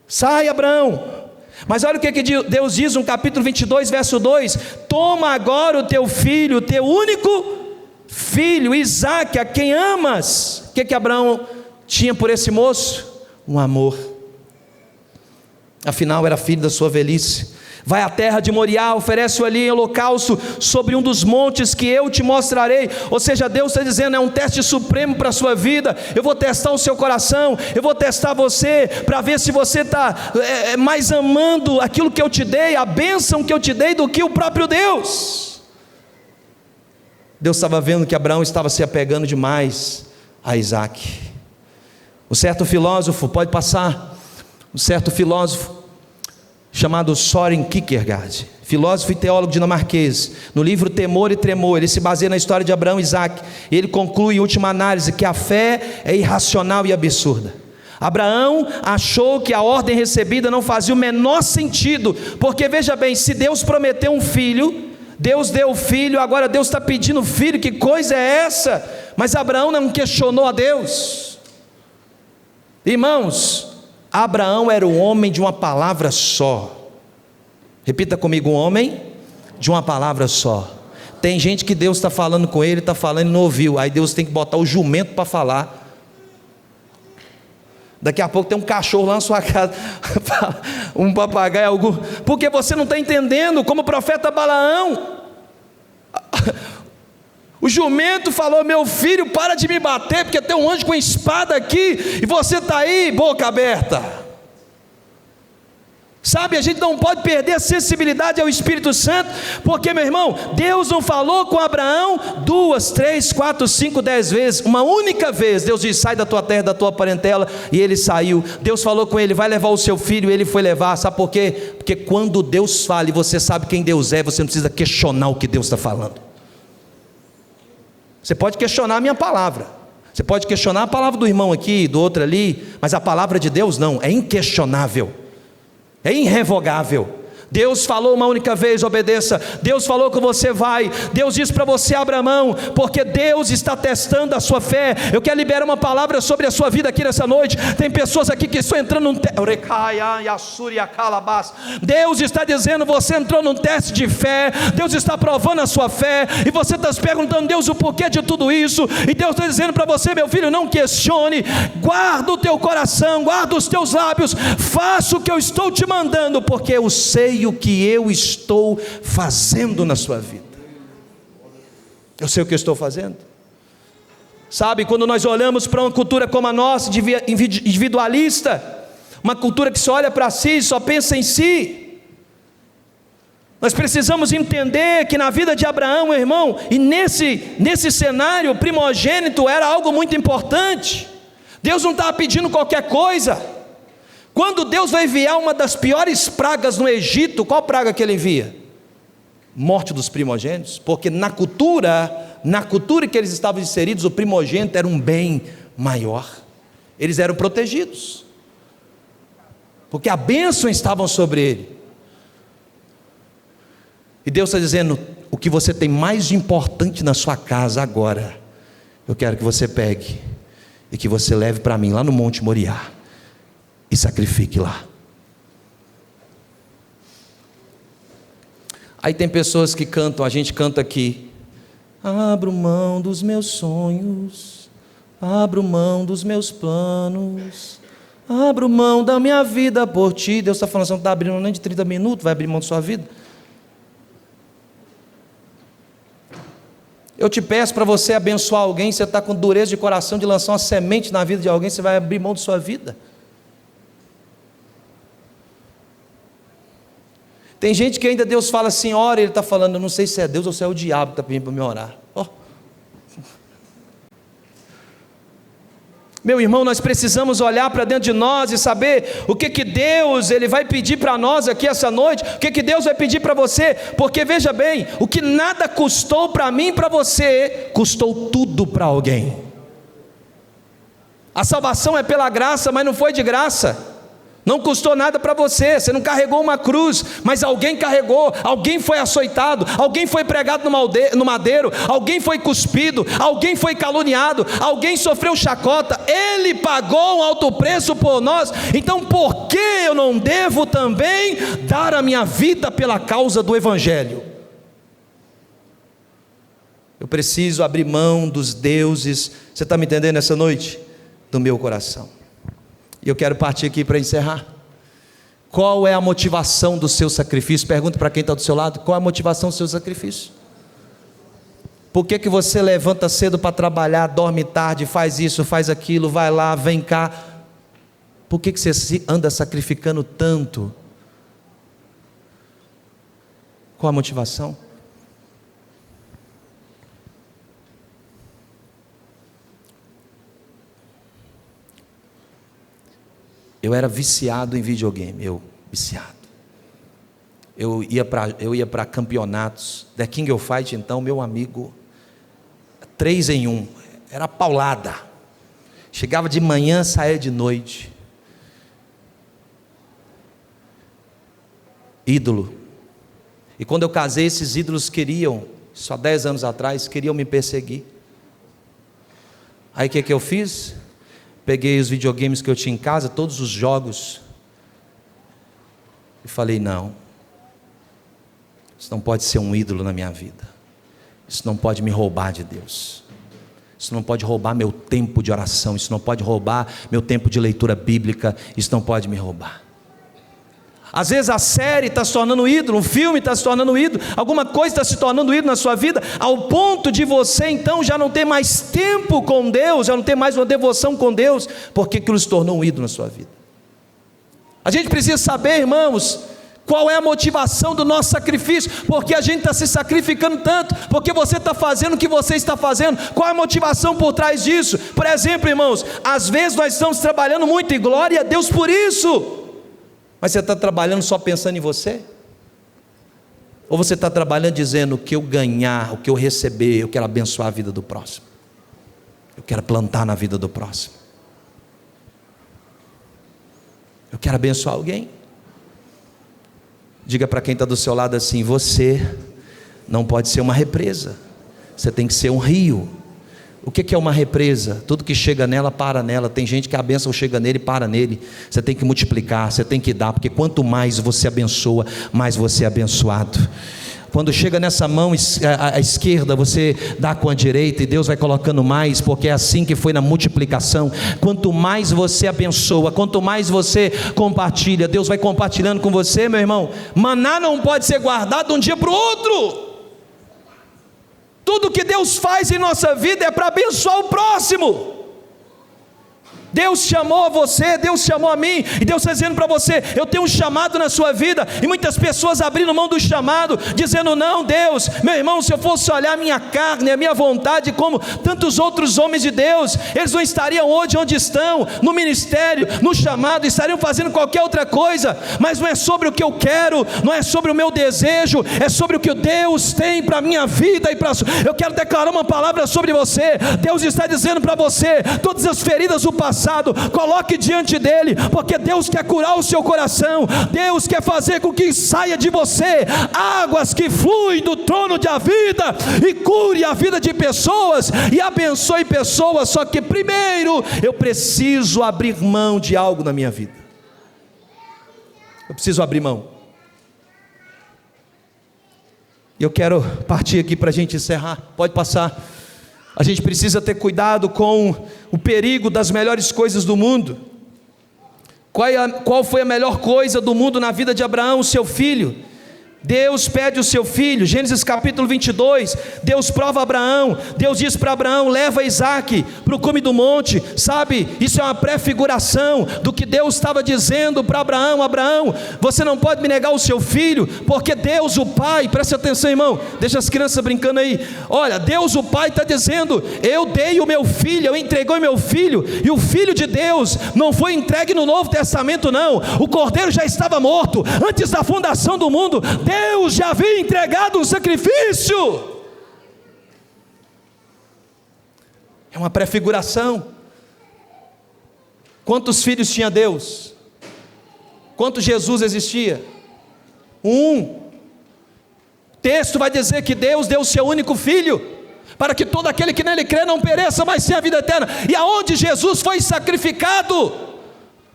Sai, Abraão. Mas olha o que Deus diz no capítulo 22, verso 2: toma agora o teu filho, o teu único filho, Isaque, a quem amas. O que Abraão tinha por esse moço? Um amor. Afinal era filho da sua velhice. Vai à terra de Moriá, oferece-o ali em holocausto sobre um dos montes que eu te mostrarei. Ou seja, Deus está dizendo: é um teste supremo para a sua vida. Eu vou testar o seu coração, eu vou testar você, para ver se você está mais amando aquilo que eu te dei, a bênção que eu te dei, do que o próprio Deus. Deus estava vendo que Abraão estava se apegando demais a Isaque. Um certo filósofo, pode passar, um certo filósofo chamado Søren Kierkegaard, filósofo e teólogo dinamarquês, no livro Temor e Tremor, ele se baseia na história de Abraão e Isaque, e ele conclui em última análise que a fé é irracional e absurda. Abraão achou que a ordem recebida não fazia o menor sentido, porque veja bem, se Deus prometeu um filho, Deus deu o filho, agora Deus está pedindo filho, que coisa é essa? Mas Abraão não questionou a Deus. Irmãos, Abraão era um homem de uma palavra só. Repita comigo: um homem de uma palavra só. Tem gente que Deus está falando com ele, está falando e não ouviu, aí Deus tem que botar o jumento para falar. Daqui a pouco tem um cachorro lá na sua casa, um papagaio, algum, porque você não está entendendo, como o profeta Balaão. O jumento falou: meu filho, para de me bater, porque tem um anjo com espada aqui, e você está aí, boca aberta. Sabe, a gente não pode perder a sensibilidade ao Espírito Santo, porque, meu irmão, Deus não falou com Abraão 2, 3, 4, 5, 10 vezes, uma única vez. Deus disse: sai da tua terra, da tua parentela, e ele saiu. Deus falou com ele: vai levar o seu filho, e ele foi levar. Sabe por quê? Porque quando Deus fala e você sabe quem Deus é, você não precisa questionar o que Deus está falando. Você pode questionar a minha palavra, você pode questionar a palavra do irmão aqui, do outro ali, mas a palavra de Deus não, é inquestionável, é irrevogável. Deus falou uma única vez, obedeça. Deus falou que você vai. Deus disse para você: abra mão, porque Deus está testando a sua fé. Eu quero liberar uma palavra sobre a sua vida aqui nessa noite. Tem pessoas aqui que estão entrando num Deus está dizendo: você entrou num teste de fé. Deus está provando a sua fé, e você está se perguntando: Deus, o porquê de tudo isso? E Deus está dizendo para você: meu filho, não questione, guarda o teu coração, guarda os teus lábios, faça o que eu estou te mandando, porque eu sei o que eu estou fazendo na sua vida. Eu sei o que eu estou fazendo. Sabe, quando nós olhamos para uma cultura como a nossa, individualista, uma cultura que só olha para si, só pensa em si, nós precisamos entender que na vida de Abraão, meu irmão, e nesse cenário, o primogênito era algo muito importante. Deus não estava pedindo qualquer coisa. Quando Deus vai enviar uma das piores pragas no Egito, qual praga que ele envia? Morte dos primogênitos, porque na cultura que eles estavam inseridos, o primogênito era um bem maior, eles eram protegidos, porque a bênção estava sobre ele. E Deus está dizendo: o que você tem mais de importante na sua casa agora, eu quero que você pegue, e que você leve para mim, lá no Monte Moriá, e sacrifique lá. Aí tem pessoas que cantam, a gente canta aqui: abro mão dos meus sonhos, abro mão dos meus planos, abro mão da minha vida por ti. Deus está falando: você não está abrindo nem de 30 minutos, vai abrir mão da sua vida? Eu te peço para você abençoar alguém, você está com dureza de coração de lançar uma semente na vida de alguém, você vai abrir mão de sua vida? Tem gente que ainda Deus fala assim, ora, ele está falando, eu não sei se é Deus ou se é o diabo que está pedindo para me orar. Oh. Meu irmão, nós precisamos olhar para dentro de nós e saber o que Deus ele vai pedir para nós aqui essa noite, o que Deus vai pedir para você, porque veja bem, o que nada custou para mim e para você, custou tudo para alguém. A salvação é pela graça, mas não foi de graça. Não custou nada para você, você não carregou uma cruz, mas alguém carregou, alguém foi açoitado, alguém foi pregado no madeiro, alguém foi cuspido, alguém foi caluniado, alguém sofreu chacota, ele pagou um alto preço por nós. Então por que eu não devo também dar a minha vida pela causa do Evangelho? Eu preciso abrir mão dos deuses, você está me entendendo essa noite? Do meu coração. E eu quero partir aqui para encerrar. Qual é a motivação do seu sacrifício? Pergunta para quem está do seu lado, qual é a motivação do seu sacrifício? Por que você levanta cedo para trabalhar, dorme tarde, faz isso, faz aquilo, vai lá, vem cá? Por que você anda sacrificando tanto? Qual a motivação? Eu era viciado em videogame, viciado. Eu ia para campeonatos, The King of Fight, então, meu amigo, 3 em 1, era paulada. Chegava de manhã, saía de noite. Ídolo. E quando eu casei, esses ídolos queriam, só 10 anos atrás, queriam me perseguir. Aí o que eu fiz? Peguei os videogames que eu tinha em casa, todos os jogos, e falei, não, isso não pode ser um ídolo na minha vida, isso não pode me roubar de Deus, isso não pode roubar meu tempo de oração, isso não pode roubar meu tempo de leitura bíblica, isso não pode me roubar. Às vezes a série está se tornando ídolo, um filme está se tornando ídolo, alguma coisa está se tornando ídolo na sua vida, ao ponto de você então já não ter mais tempo com Deus, já não ter mais uma devoção com Deus, porque aquilo se tornou um ídolo na sua vida. A gente precisa saber, irmãos, qual é a motivação do nosso sacrifício, porque a gente está se sacrificando tanto, porque você está fazendo o que você está fazendo, qual é a motivação por trás disso? Por exemplo, irmãos, às vezes nós estamos trabalhando muito, e glória a Deus por isso, mas você está trabalhando só pensando em você? Ou você está trabalhando dizendo, o que eu ganhar, o que eu receber, eu quero abençoar a vida do próximo, eu quero plantar na vida do próximo, eu quero abençoar alguém? Diga para quem está do seu lado assim, você não pode ser uma represa, você tem que ser um rio. O que é uma represa? Tudo que chega nela, para nela. Tem gente que a bênção chega nele e para nele. Você tem que multiplicar, você tem que dar, porque quanto mais você abençoa, mais você é abençoado. Quando chega nessa mão à esquerda, você dá com a direita, e Deus vai colocando mais, porque é assim que foi na multiplicação. Quanto mais você abençoa, quanto mais você compartilha, Deus vai compartilhando com você, meu irmão. Maná não pode ser guardado de um dia para o outro. Tudo que Deus faz em nossa vida é para abençoar o próximo. Deus chamou você, Deus chamou a mim, e Deus está dizendo para você, eu tenho um chamado na sua vida, e muitas pessoas abrindo mão do chamado, dizendo, não Deus, meu irmão, se eu fosse olhar a minha carne, a minha vontade, como tantos outros homens de Deus, eles não estariam hoje onde estão, no ministério, no chamado, estariam fazendo qualquer outra coisa, mas não é sobre o que eu quero, não é sobre o meu desejo, é sobre o que Deus tem para a minha vida, eu quero declarar uma palavra sobre você. Deus está dizendo para você, todas as feridas do passado, coloque diante dele, porque Deus quer curar o seu coração, Deus quer fazer com que saia de você águas que fluem do trono da vida, e cure a vida de pessoas, e abençoe pessoas. Só que primeiro, eu preciso abrir mão de algo na minha vida, eu preciso abrir mão. Eu quero partir aqui para a gente encerrar, pode passar. A gente precisa ter cuidado com o perigo das melhores coisas do mundo. Qual foi a melhor coisa do mundo na vida de Abraão, seu filho? Deus pede o seu filho. Gênesis capítulo 22, Deus prova Abraão, Deus diz para Abraão: leva Isaque para o cume do monte. Sabe, isso é uma prefiguração do que Deus estava dizendo para Abraão: Abraão, você não pode me negar o seu filho, porque Deus o Pai, preste atenção, irmão, deixa as crianças brincando aí, olha, Deus o Pai está dizendo: eu dei o meu filho, eu entreguei o meu filho, e o Filho de Deus não foi entregue no Novo Testamento não, o Cordeiro já estava morto, antes da fundação do mundo, Deus já havia entregado um sacrifício. É uma prefiguração. Quantos filhos tinha Deus? Quanto Jesus existia? Um. O texto vai dizer que Deus deu o seu único filho, para que todo aquele que nele crê não pereça, mas tenha a vida eterna. E aonde Jesus foi sacrificado?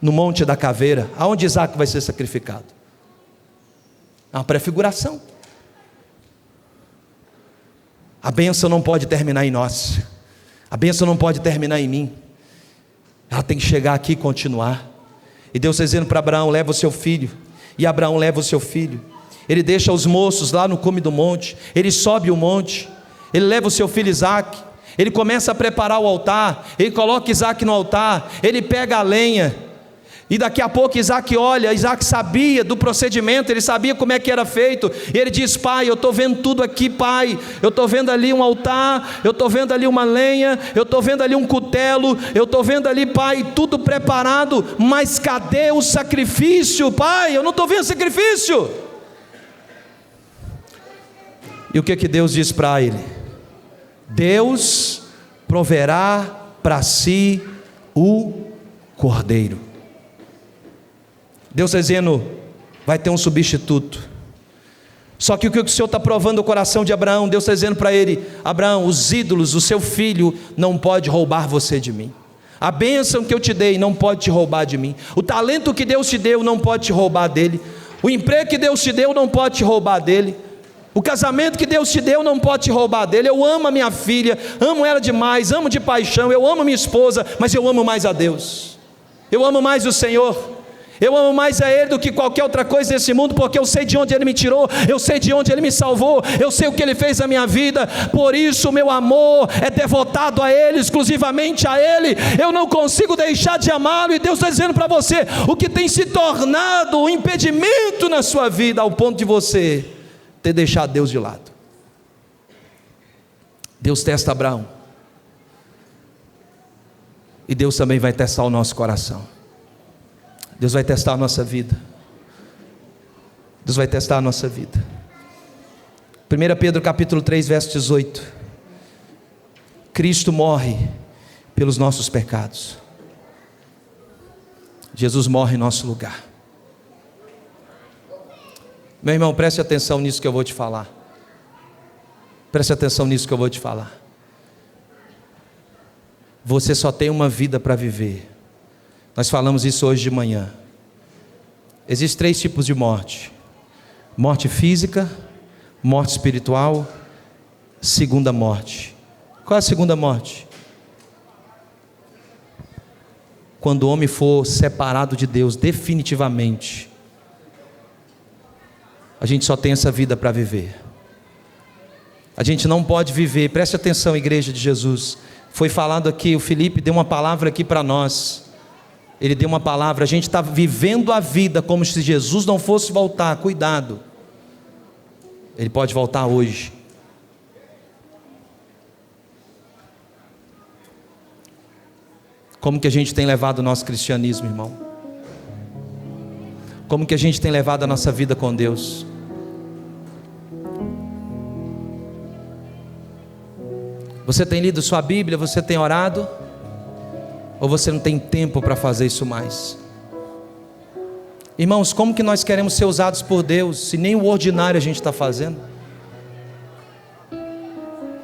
No Monte da Caveira. Aonde Isaque vai ser sacrificado? É uma prefiguração. A bênção não pode terminar em nós, a bênção não pode terminar em mim, ela tem que chegar aqui e continuar. E Deus está dizendo para Abraão: leva o seu filho. E Abraão leva o seu filho. Ele deixa os moços lá no cume do monte, ele sobe o monte, ele leva o seu filho Isaque, ele começa a preparar o altar, ele coloca Isaque no altar, ele pega a lenha, e daqui a pouco Isaque olha. Isaque sabia do procedimento, ele sabia como é que era feito, e ele diz: pai, eu estou vendo tudo aqui, pai, eu estou vendo ali um altar, eu estou vendo ali uma lenha, eu estou vendo ali um cutelo, eu estou vendo ali, pai, tudo preparado, mas cadê o sacrifício, pai? Eu não estou vendo sacrifício. E o que Deus diz para ele? Deus proverá para si o cordeiro. Deus está dizendo: vai ter um substituto. Só que o que o Senhor está provando no coração de Abraão? Deus está dizendo para ele: Abraão, os ídolos, o seu filho não pode roubar você de mim. A bênção que eu te dei não pode te roubar de mim. O talento que Deus te deu não pode te roubar dele. O emprego que Deus te deu não pode te roubar dele. O casamento que Deus te deu não pode te roubar dele. Eu amo a minha filha, amo ela demais, amo de paixão, eu amo minha esposa, mas eu amo mais a Deus. Eu amo mais o Senhor. Eu amo mais a Ele do que qualquer outra coisa desse mundo, porque eu sei de onde Ele me tirou, eu sei de onde Ele me salvou, eu sei o que Ele fez na minha vida. Por isso o meu amor é devotado a Ele, exclusivamente a Ele. Eu não consigo deixar de amá-lo. E Deus está dizendo para você: o que tem se tornado um impedimento na sua vida, ao ponto de você ter deixado Deus de lado. Deus testa Abraão, e Deus também vai testar o nosso coração. Deus vai testar a nossa vida. Deus vai testar a nossa vida. 1 Pedro capítulo 3, verso 18. Cristo morre pelos nossos pecados. Jesus morre em nosso lugar. Meu irmão, preste atenção nisso que eu vou te falar. Preste atenção nisso que eu vou te falar. Você só tem uma vida para viver. Nós falamos isso hoje de manhã. Existem 3 tipos de morte: morte física, morte espiritual, segunda morte. Qual é a segunda morte? Quando o homem for separado de Deus definitivamente. A gente só tem essa vida para viver. A gente não pode viver, preste atenção, igreja de Jesus. Foi falado aqui, o Felipe deu uma palavra aqui para nós. Ele deu uma palavra, a gente está vivendo a vida como se Jesus não fosse voltar. Cuidado, Ele pode voltar hoje. Como que a gente tem levado o nosso cristianismo, irmão? Como que a gente tem levado a nossa vida com Deus? Você tem lido sua Bíblia? Você tem orado? Ou você não tem tempo para fazer isso mais? Irmãos, como que nós queremos ser usados por Deus, se nem o ordinário a gente está fazendo?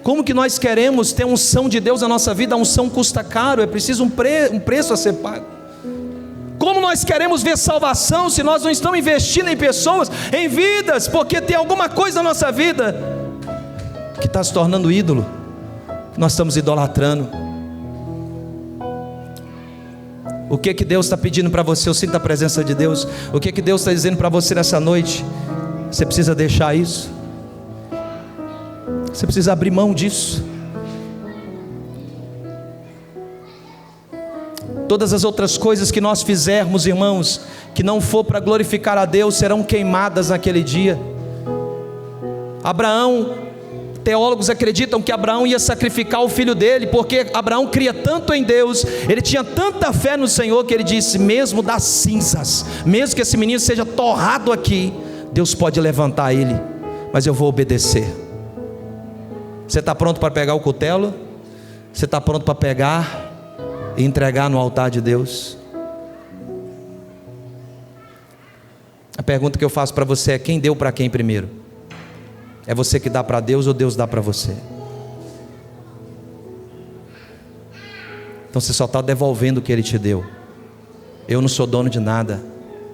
Como que nós queremos ter a unção de Deus na nossa vida? A unção custa caro, é preciso um preço a ser pago. Como nós queremos ver salvação, se nós não estamos investindo em pessoas, em vidas, porque tem alguma coisa na nossa vida que está se tornando ídolo, que nós estamos idolatrando. O que Deus está pedindo para você? Eu sinto a presença de Deus. O que Deus está dizendo para você nessa noite? Você precisa deixar isso. Você precisa abrir mão disso. Todas as outras coisas que nós fizermos, irmãos, que não for para glorificar a Deus, serão queimadas naquele dia. Abraão, teólogos acreditam que Abraão ia sacrificar o filho dele, porque Abraão cria tanto em Deus, ele tinha tanta fé no Senhor, que ele disse: mesmo das cinzas, mesmo que esse menino seja torrado aqui, Deus pode levantar ele, mas eu vou obedecer. Você está pronto para pegar o cutelo? Você está pronto para pegar e entregar no altar de Deus? A pergunta que eu faço para você é: quem deu para quem primeiro? É você que dá para Deus ou Deus dá para você? Então você só está devolvendo o que Ele te deu. Eu não sou dono de nada.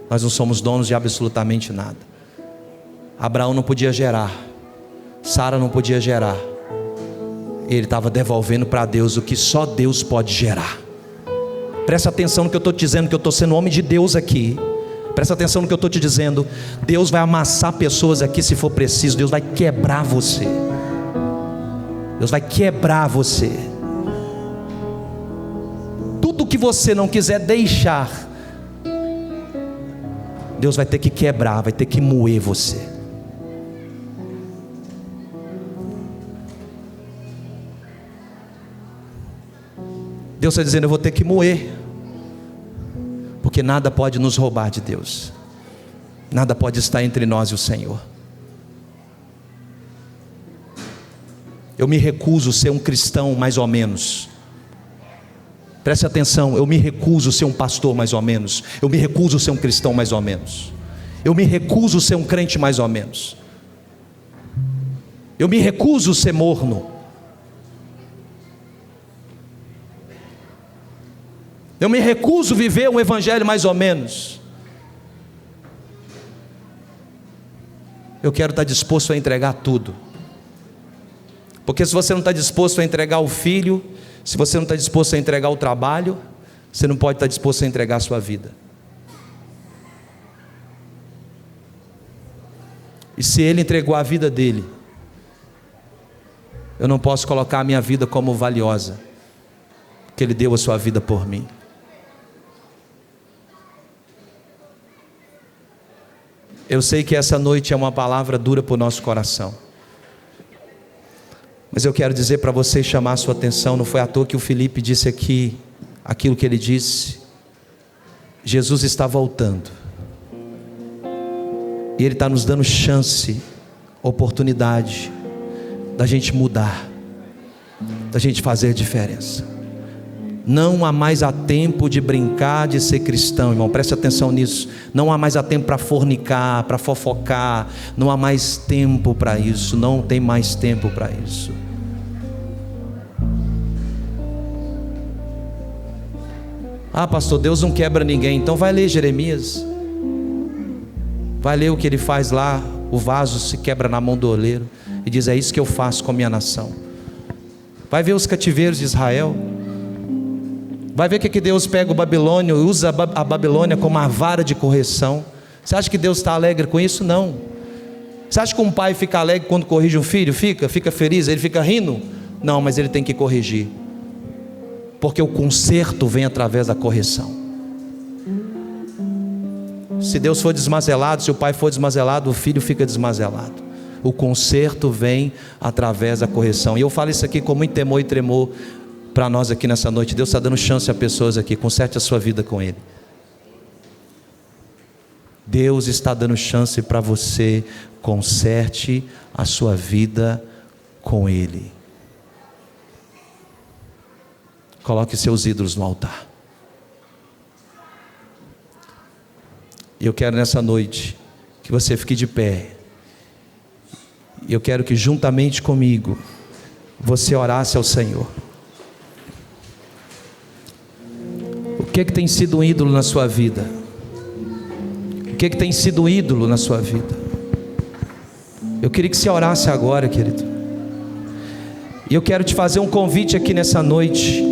Nós não somos donos de absolutamente nada. Abraão não podia gerar, Sara não podia gerar. Ele estava devolvendo para Deus o que só Deus pode gerar. Presta atenção no que eu estou te dizendo, que eu estou sendo homem de Deus aqui. Presta atenção no que eu estou te dizendo. Deus vai amassar pessoas aqui se for preciso. Deus vai quebrar você. Deus vai quebrar você. Tudo que você não quiser deixar, Deus vai ter que quebrar, vai ter que moer você. Deus está dizendo: eu vou ter que moer, porque nada pode nos roubar de Deus. Nada pode estar entre nós e o Senhor. Eu me recuso a ser um cristão mais ou menos. Preste atenção, eu me recuso a ser um pastor mais ou menos. Eu me recuso a ser um cristão mais ou menos. Eu me recuso a ser um crente mais ou menos. Eu me recuso a ser morno. Eu me recuso a viver um evangelho mais ou menos. Eu quero estar disposto a entregar tudo. Porque se você não está disposto a entregar o filho, se você não está disposto a entregar o trabalho, você não pode estar disposto a entregar a sua vida. E se Ele entregou a vida dele, eu não posso colocar a minha vida como valiosa, porque Ele deu a sua vida por mim. Eu sei que essa noite é uma palavra dura para o nosso coração, mas eu quero dizer para você, chamar a sua atenção. Não foi à toa que o Felipe disse aqui aquilo que ele disse. Jesus está voltando, e Ele está nos dando chance, oportunidade da gente mudar, da gente fazer diferença. Não há mais tempo de brincar de ser cristão, irmão, preste atenção nisso. Não há mais tempo para fornicar, para fofocar. Não há mais tempo para isso. Não tem mais tempo para isso. Ah, pastor, Deus não quebra ninguém. Então vai ler Jeremias. Vai ler o que ele faz lá. O vaso se quebra na mão do oleiro e diz: é isso que eu faço com a minha nação. Vai ver os cativeiros de Israel. Vai ver que Deus pega o Babilônio e usa a Babilônia como uma vara de correção. Você acha que Deus está alegre com isso? Não. Você acha que um pai fica alegre quando corrige um filho? Fica feliz, ele fica rindo? Não, mas ele tem que corrigir, porque o conserto vem através da correção. Se Deus for desmazelado, se o pai for desmazelado, o filho fica desmazelado. O conserto vem através da correção. E eu falo isso aqui com muito temor e tremor para nós aqui nessa noite. Deus está dando chance a pessoas aqui. Conserte a sua vida com Ele. Deus está dando chance para você. Conserte a sua vida com Ele. Coloque seus ídolos no altar. E eu quero nessa noite que você fique de pé. E eu quero que juntamente comigo você orasse ao Senhor. O que tem sido um ídolo na sua vida? O que tem sido um ídolo na sua vida? Eu queria que você orasse agora, querido. E eu quero te fazer um convite aqui nessa noite.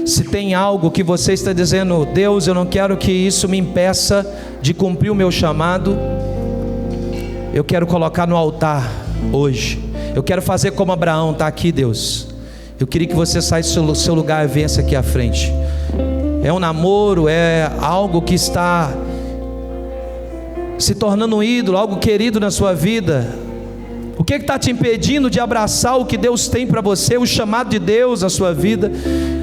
Se tem algo que você está dizendo: Deus, eu não quero que isso me impeça de cumprir o meu chamado, eu quero colocar no altar hoje. Eu quero fazer como Abraão. Está aqui, Deus. Eu queria que você saísse do seu lugar e viesse aqui à frente. É um namoro, é algo que está se tornando um ídolo, algo querido na sua vida. O que está te impedindo de abraçar o que Deus tem para você, o chamado de Deus na sua vida?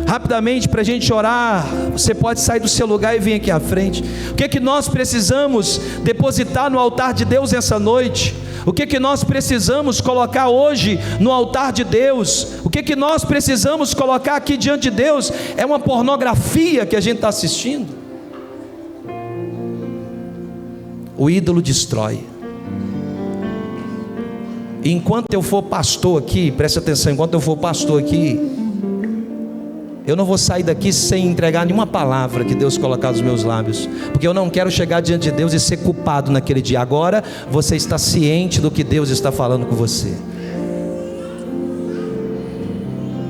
Rapidamente, para a gente orar, você pode sair do seu lugar e vir aqui à frente. O que nós precisamos depositar no altar de Deus essa noite? O que nós precisamos colocar hoje no altar de Deus? O que nós precisamos colocar aqui diante de Deus? É uma pornografia que a gente está assistindo? O ídolo destrói. E enquanto eu for pastor aqui, preste atenção, enquanto eu for pastor aqui, eu não vou sair daqui sem entregar nenhuma palavra que Deus colocar nos meus lábios, porque eu não quero chegar diante de Deus e ser culpado naquele dia. Agora você está ciente do que Deus está falando com você.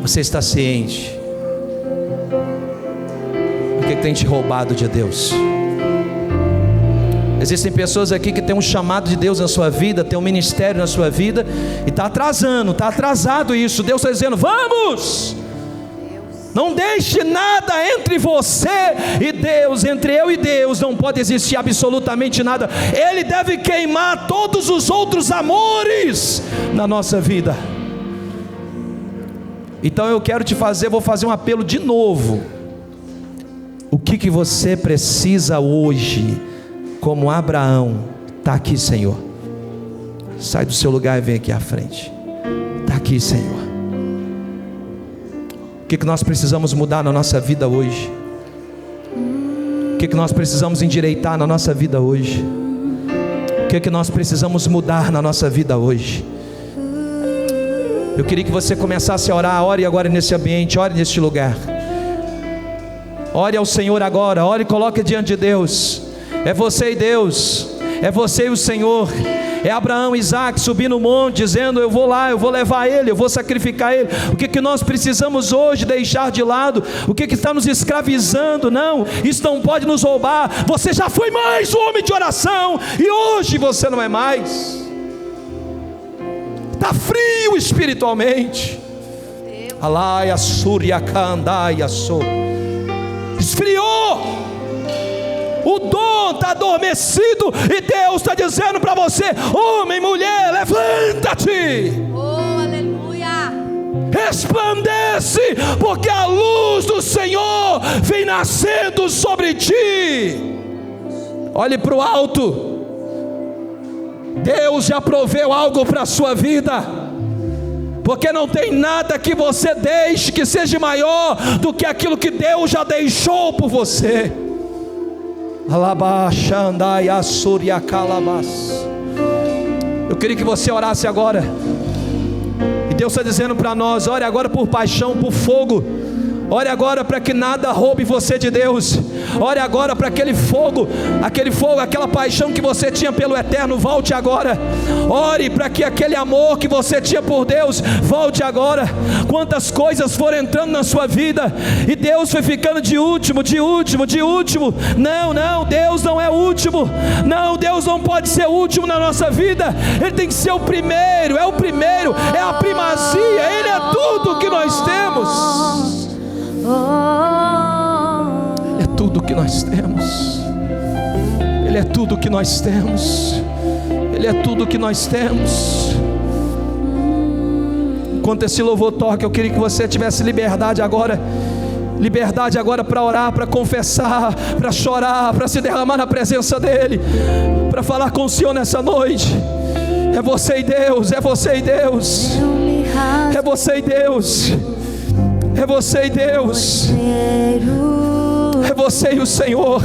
Você está ciente do que tem te roubado de Deus? Existem pessoas aqui que têm um chamado de Deus na sua vida, tem um ministério na sua vida, e está atrasado isso. Deus está dizendo: vamos! Não deixe nada entre você e Deus, entre eu e Deus não pode existir absolutamente nada. Ele deve queimar todos os outros amores na nossa vida. Então eu quero vou fazer um apelo de novo. O que você precisa hoje, como Abraão? Está aqui, Senhor. Sai do seu lugar e vem aqui à frente. Está aqui, Senhor. O que nós precisamos mudar na nossa vida hoje? O que nós precisamos endireitar na nossa vida hoje? O que nós precisamos mudar na nossa vida hoje? Eu queria que você começasse a orar. Ore agora nesse ambiente, ore neste lugar. Ore ao Senhor agora, ore e coloque diante de Deus. É você e Deus, é você e o Senhor. É Abraão e Isaac subir no monte, dizendo: eu vou lá, eu vou levar ele, eu vou sacrificar ele. O que nós precisamos hoje deixar de lado? O que está nos escravizando? Não, isso não pode nos roubar. Você já foi mais um homem de oração, e hoje você não é mais. Está frio espiritualmente. Alaia Surya Kandaia So. Esfriou. O dom está adormecido, e Deus está dizendo para você: homem, mulher, levanta-te. Oh, aleluia. Resplandece, porque a luz do Senhor vem nascendo sobre ti. Olhe para o alto. Deus já proveu algo para a sua vida, porque não tem nada que você deixe que seja maior do que aquilo que Deus já deixou por você. Eu queria que você orasse agora. E Deus está dizendo para nós: ore agora por paixão, por fogo. Ore agora para que nada roube você de Deus. Ore agora para aquele fogo, aquela paixão que você tinha pelo eterno, volte agora. Ore para que aquele amor que você tinha por Deus volte agora. Quantas coisas foram entrando na sua vida e Deus foi ficando de último. Não, Deus não é o último. Não, Deus não pode ser o último na nossa vida. Ele tem que ser o primeiro, é a primazia. Ele é tudo que nós temos. É tudo que nós temos. Ele é tudo que nós temos. Ele é tudo que nós temos. Enquanto esse louvor toca, eu queria que você tivesse liberdade agora para orar, para confessar, para chorar, para se derramar na presença dEle, para falar com o Senhor nessa noite. É você e Deus, é você e Deus, é você e Deus, é você e Deus, é você e o Senhor,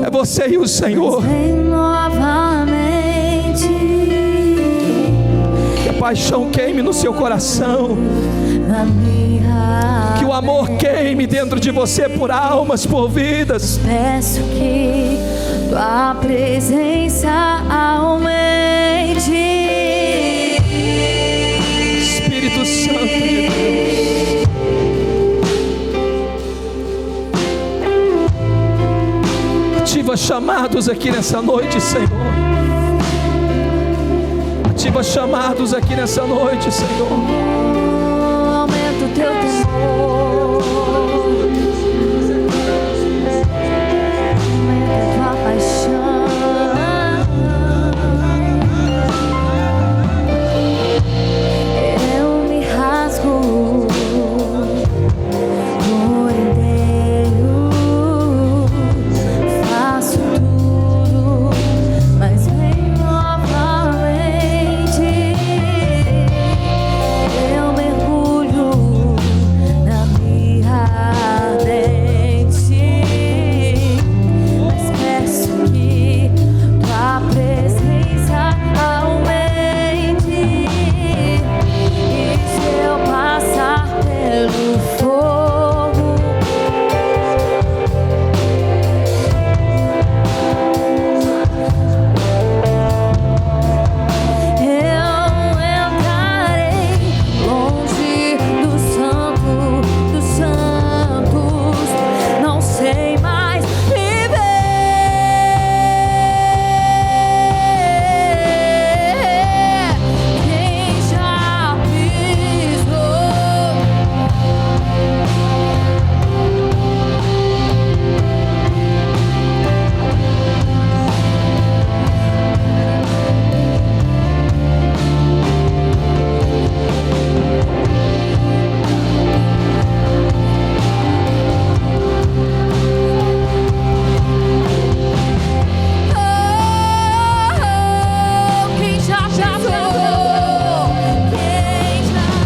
é você e o Senhor. Que a paixão queime no seu coração, que o amor queime dentro de você por almas, por vidas. Peço que tua presença aumente, Espírito Santo de Deus. Ativa chamados aqui nessa noite, Senhor. receba chamados aqui nessa noite, Senhor. Aumenta o teu temor, aumenta a tua paixão. Eu me rasgo por inteiro, faço tudo, mas vem novamente. Eu mergulho na minha ardente, mas peço que tua presença aumente. E se eu passar pelo fogo, eu entrarei longe do santo dos santos, não sei mais viver. Quem já pisou quem já pisou, quem já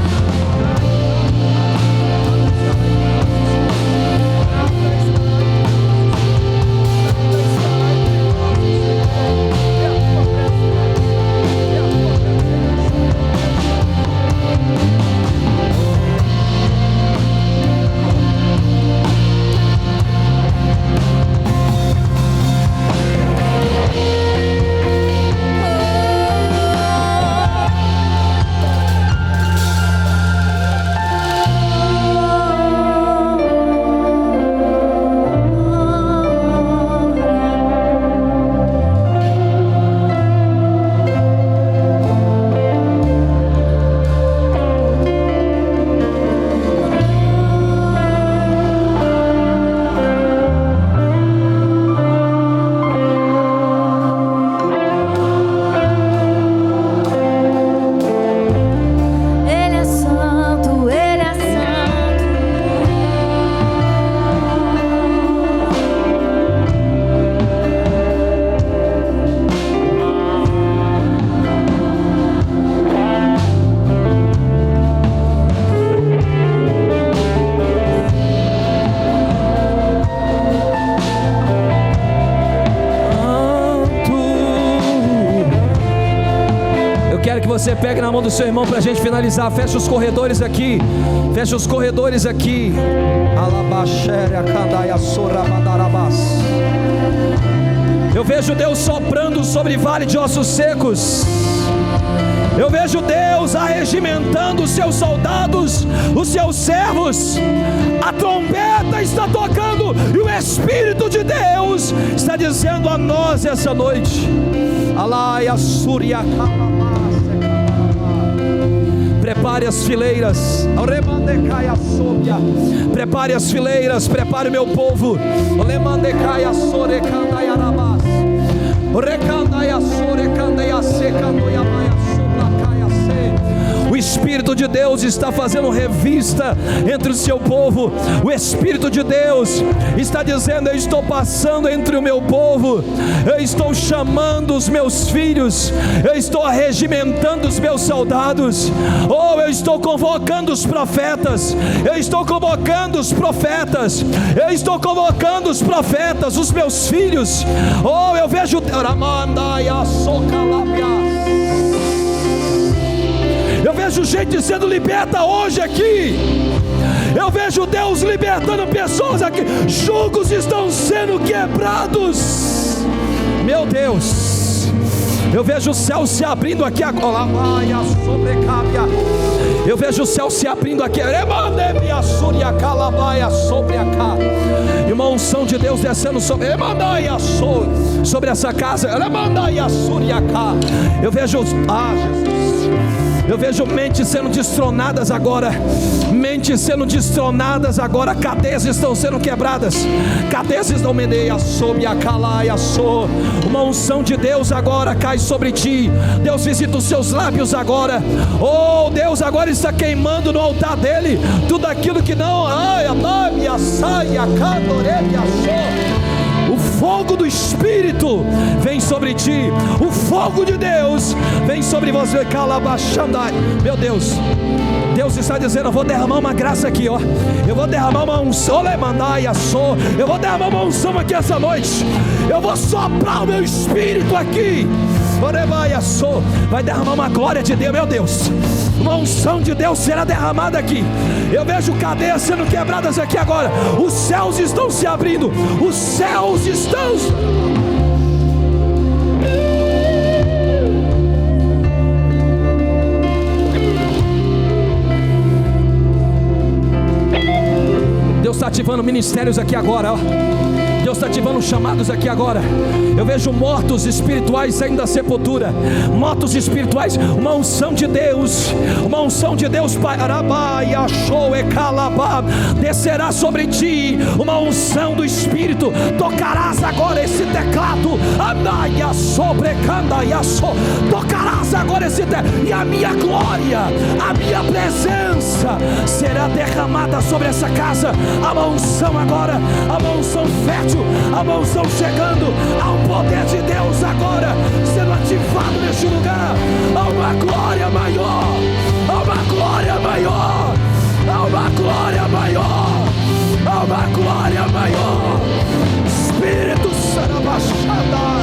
Ele é santo, Ele é santo. Eu quero que você pegue na mão do seu irmão para a gente finalizar. Fecha os corredores aqui. Fecha os corredores aqui. Eu vejo Deus soprando sobre vale de ossos secos. Eu vejo Deus arregimentando os seus soldados, os seus servos. A trombeta está tocando e o Espírito de Deus está dizendo a nós essa noite: Alaia Surya. Prepare as fileiras. Prepare as fileiras. Prepare o meu povo. O Espírito de Deus está fazendo revista entre o seu povo. O Espírito de Deus está dizendo: eu estou passando entre o meu povo, eu estou chamando os meus filhos, eu estou arregimentando os meus soldados. Oh, eu estou convocando os profetas, eu estou convocando os profetas, eu estou convocando os profetas, os meus filhos. Oh, eu vejo eu vejo gente sendo liberta hoje aqui. Eu vejo Deus libertando pessoas aqui. Jugos estão sendo quebrados. Meu Deus, eu vejo o céu se abrindo aqui agora. Eu vejo o céu se abrindo aqui. E uma unção de Deus descendo sobre essa casa. Eu vejo Eu vejo mentes sendo destronadas agora. Mentes sendo destronadas agora. Cadeias estão sendo quebradas. Cadeias estão sobre a calaia. Uma unção de Deus agora cai sobre ti. Deus visita os seus lábios agora. Oh, Deus agora está queimando no altar dele tudo aquilo que não. O fogo do Espírito vem sobre ti. O fogo de Deus vem sobre você. Calabachandai. Meu Deus, Deus está dizendo: eu vou derramar uma graça aqui, ó. Eu vou derramar uma unção. Eu vou derramar uma unção aqui essa noite. Eu vou soprar o meu Espírito aqui. Vai derramar uma glória de Deus, meu Deus. Uma unção de Deus será derramada aqui. Eu vejo cadeias sendo quebradas aqui agora. Os céus estão se abrindo. Os céus estão. Deus está ativando ministérios aqui agora, ó. Deus está ativando chamados aqui agora. Eu vejo mortos espirituais saindo da sepultura. Mortos espirituais. Uma unção de Deus. Uma unção de Deus descerá sobre ti. Uma unção do Espírito. Tocarás agora esse teclado. Tocarás agora esse teclado. E a minha glória, a minha presença será derramada sobre essa casa. Há uma unção agora. Há uma unção fértil. A unção chegando, há um poder de Deus agora sendo ativado neste lugar. Há uma glória maior, há uma glória maior, há uma glória maior, há uma glória maior. Espírito Sarabachada.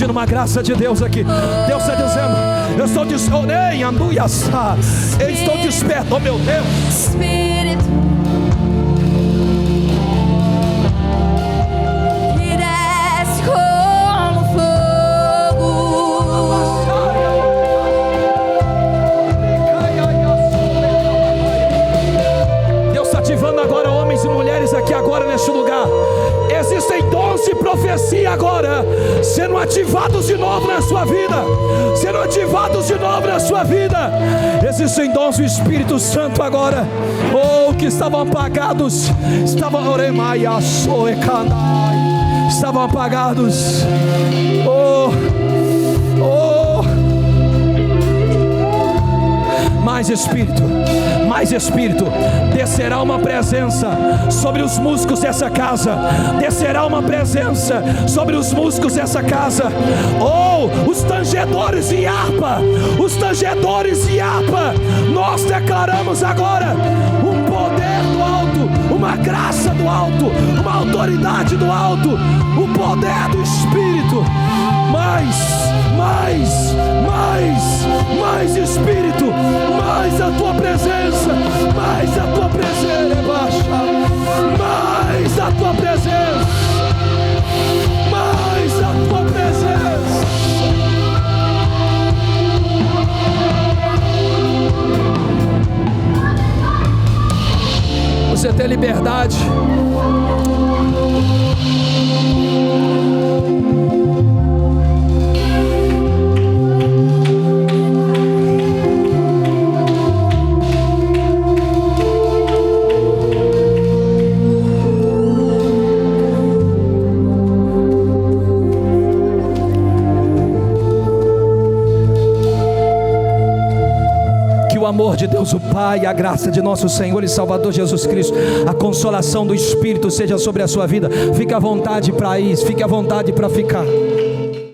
Uma graça de Deus aqui. Deus está dizendo: eu estou desperto, oh meu Deus. Espírito que desce como fogo. Deus está ativando agora homens e mulheres aqui agora neste lugar. Existem dons de profecia agora sendo ativados de novo na sua vida. Sendo ativados de novo na sua vida. Existem dons do Espírito Santo agora. Oh, que estavam apagados. Estavam apagados. Oh. Mais Espírito, descerá uma presença sobre os músicos dessa casa, descerá uma presença sobre os músicos dessa casa. Oh, os tangedores de harpa, nós declaramos agora um poder do alto, uma graça do alto, uma autoridade do alto, o poder do Espírito. Mais Espírito, mais a tua presença, mais a tua presença, mais a tua presença, mais a tua presença. amor de Deus o Pai, a graça de nosso Senhor e Salvador Jesus Cristo, a consolação do Espírito seja sobre a sua vida. Fique à vontade para ir, fique à vontade para ficar.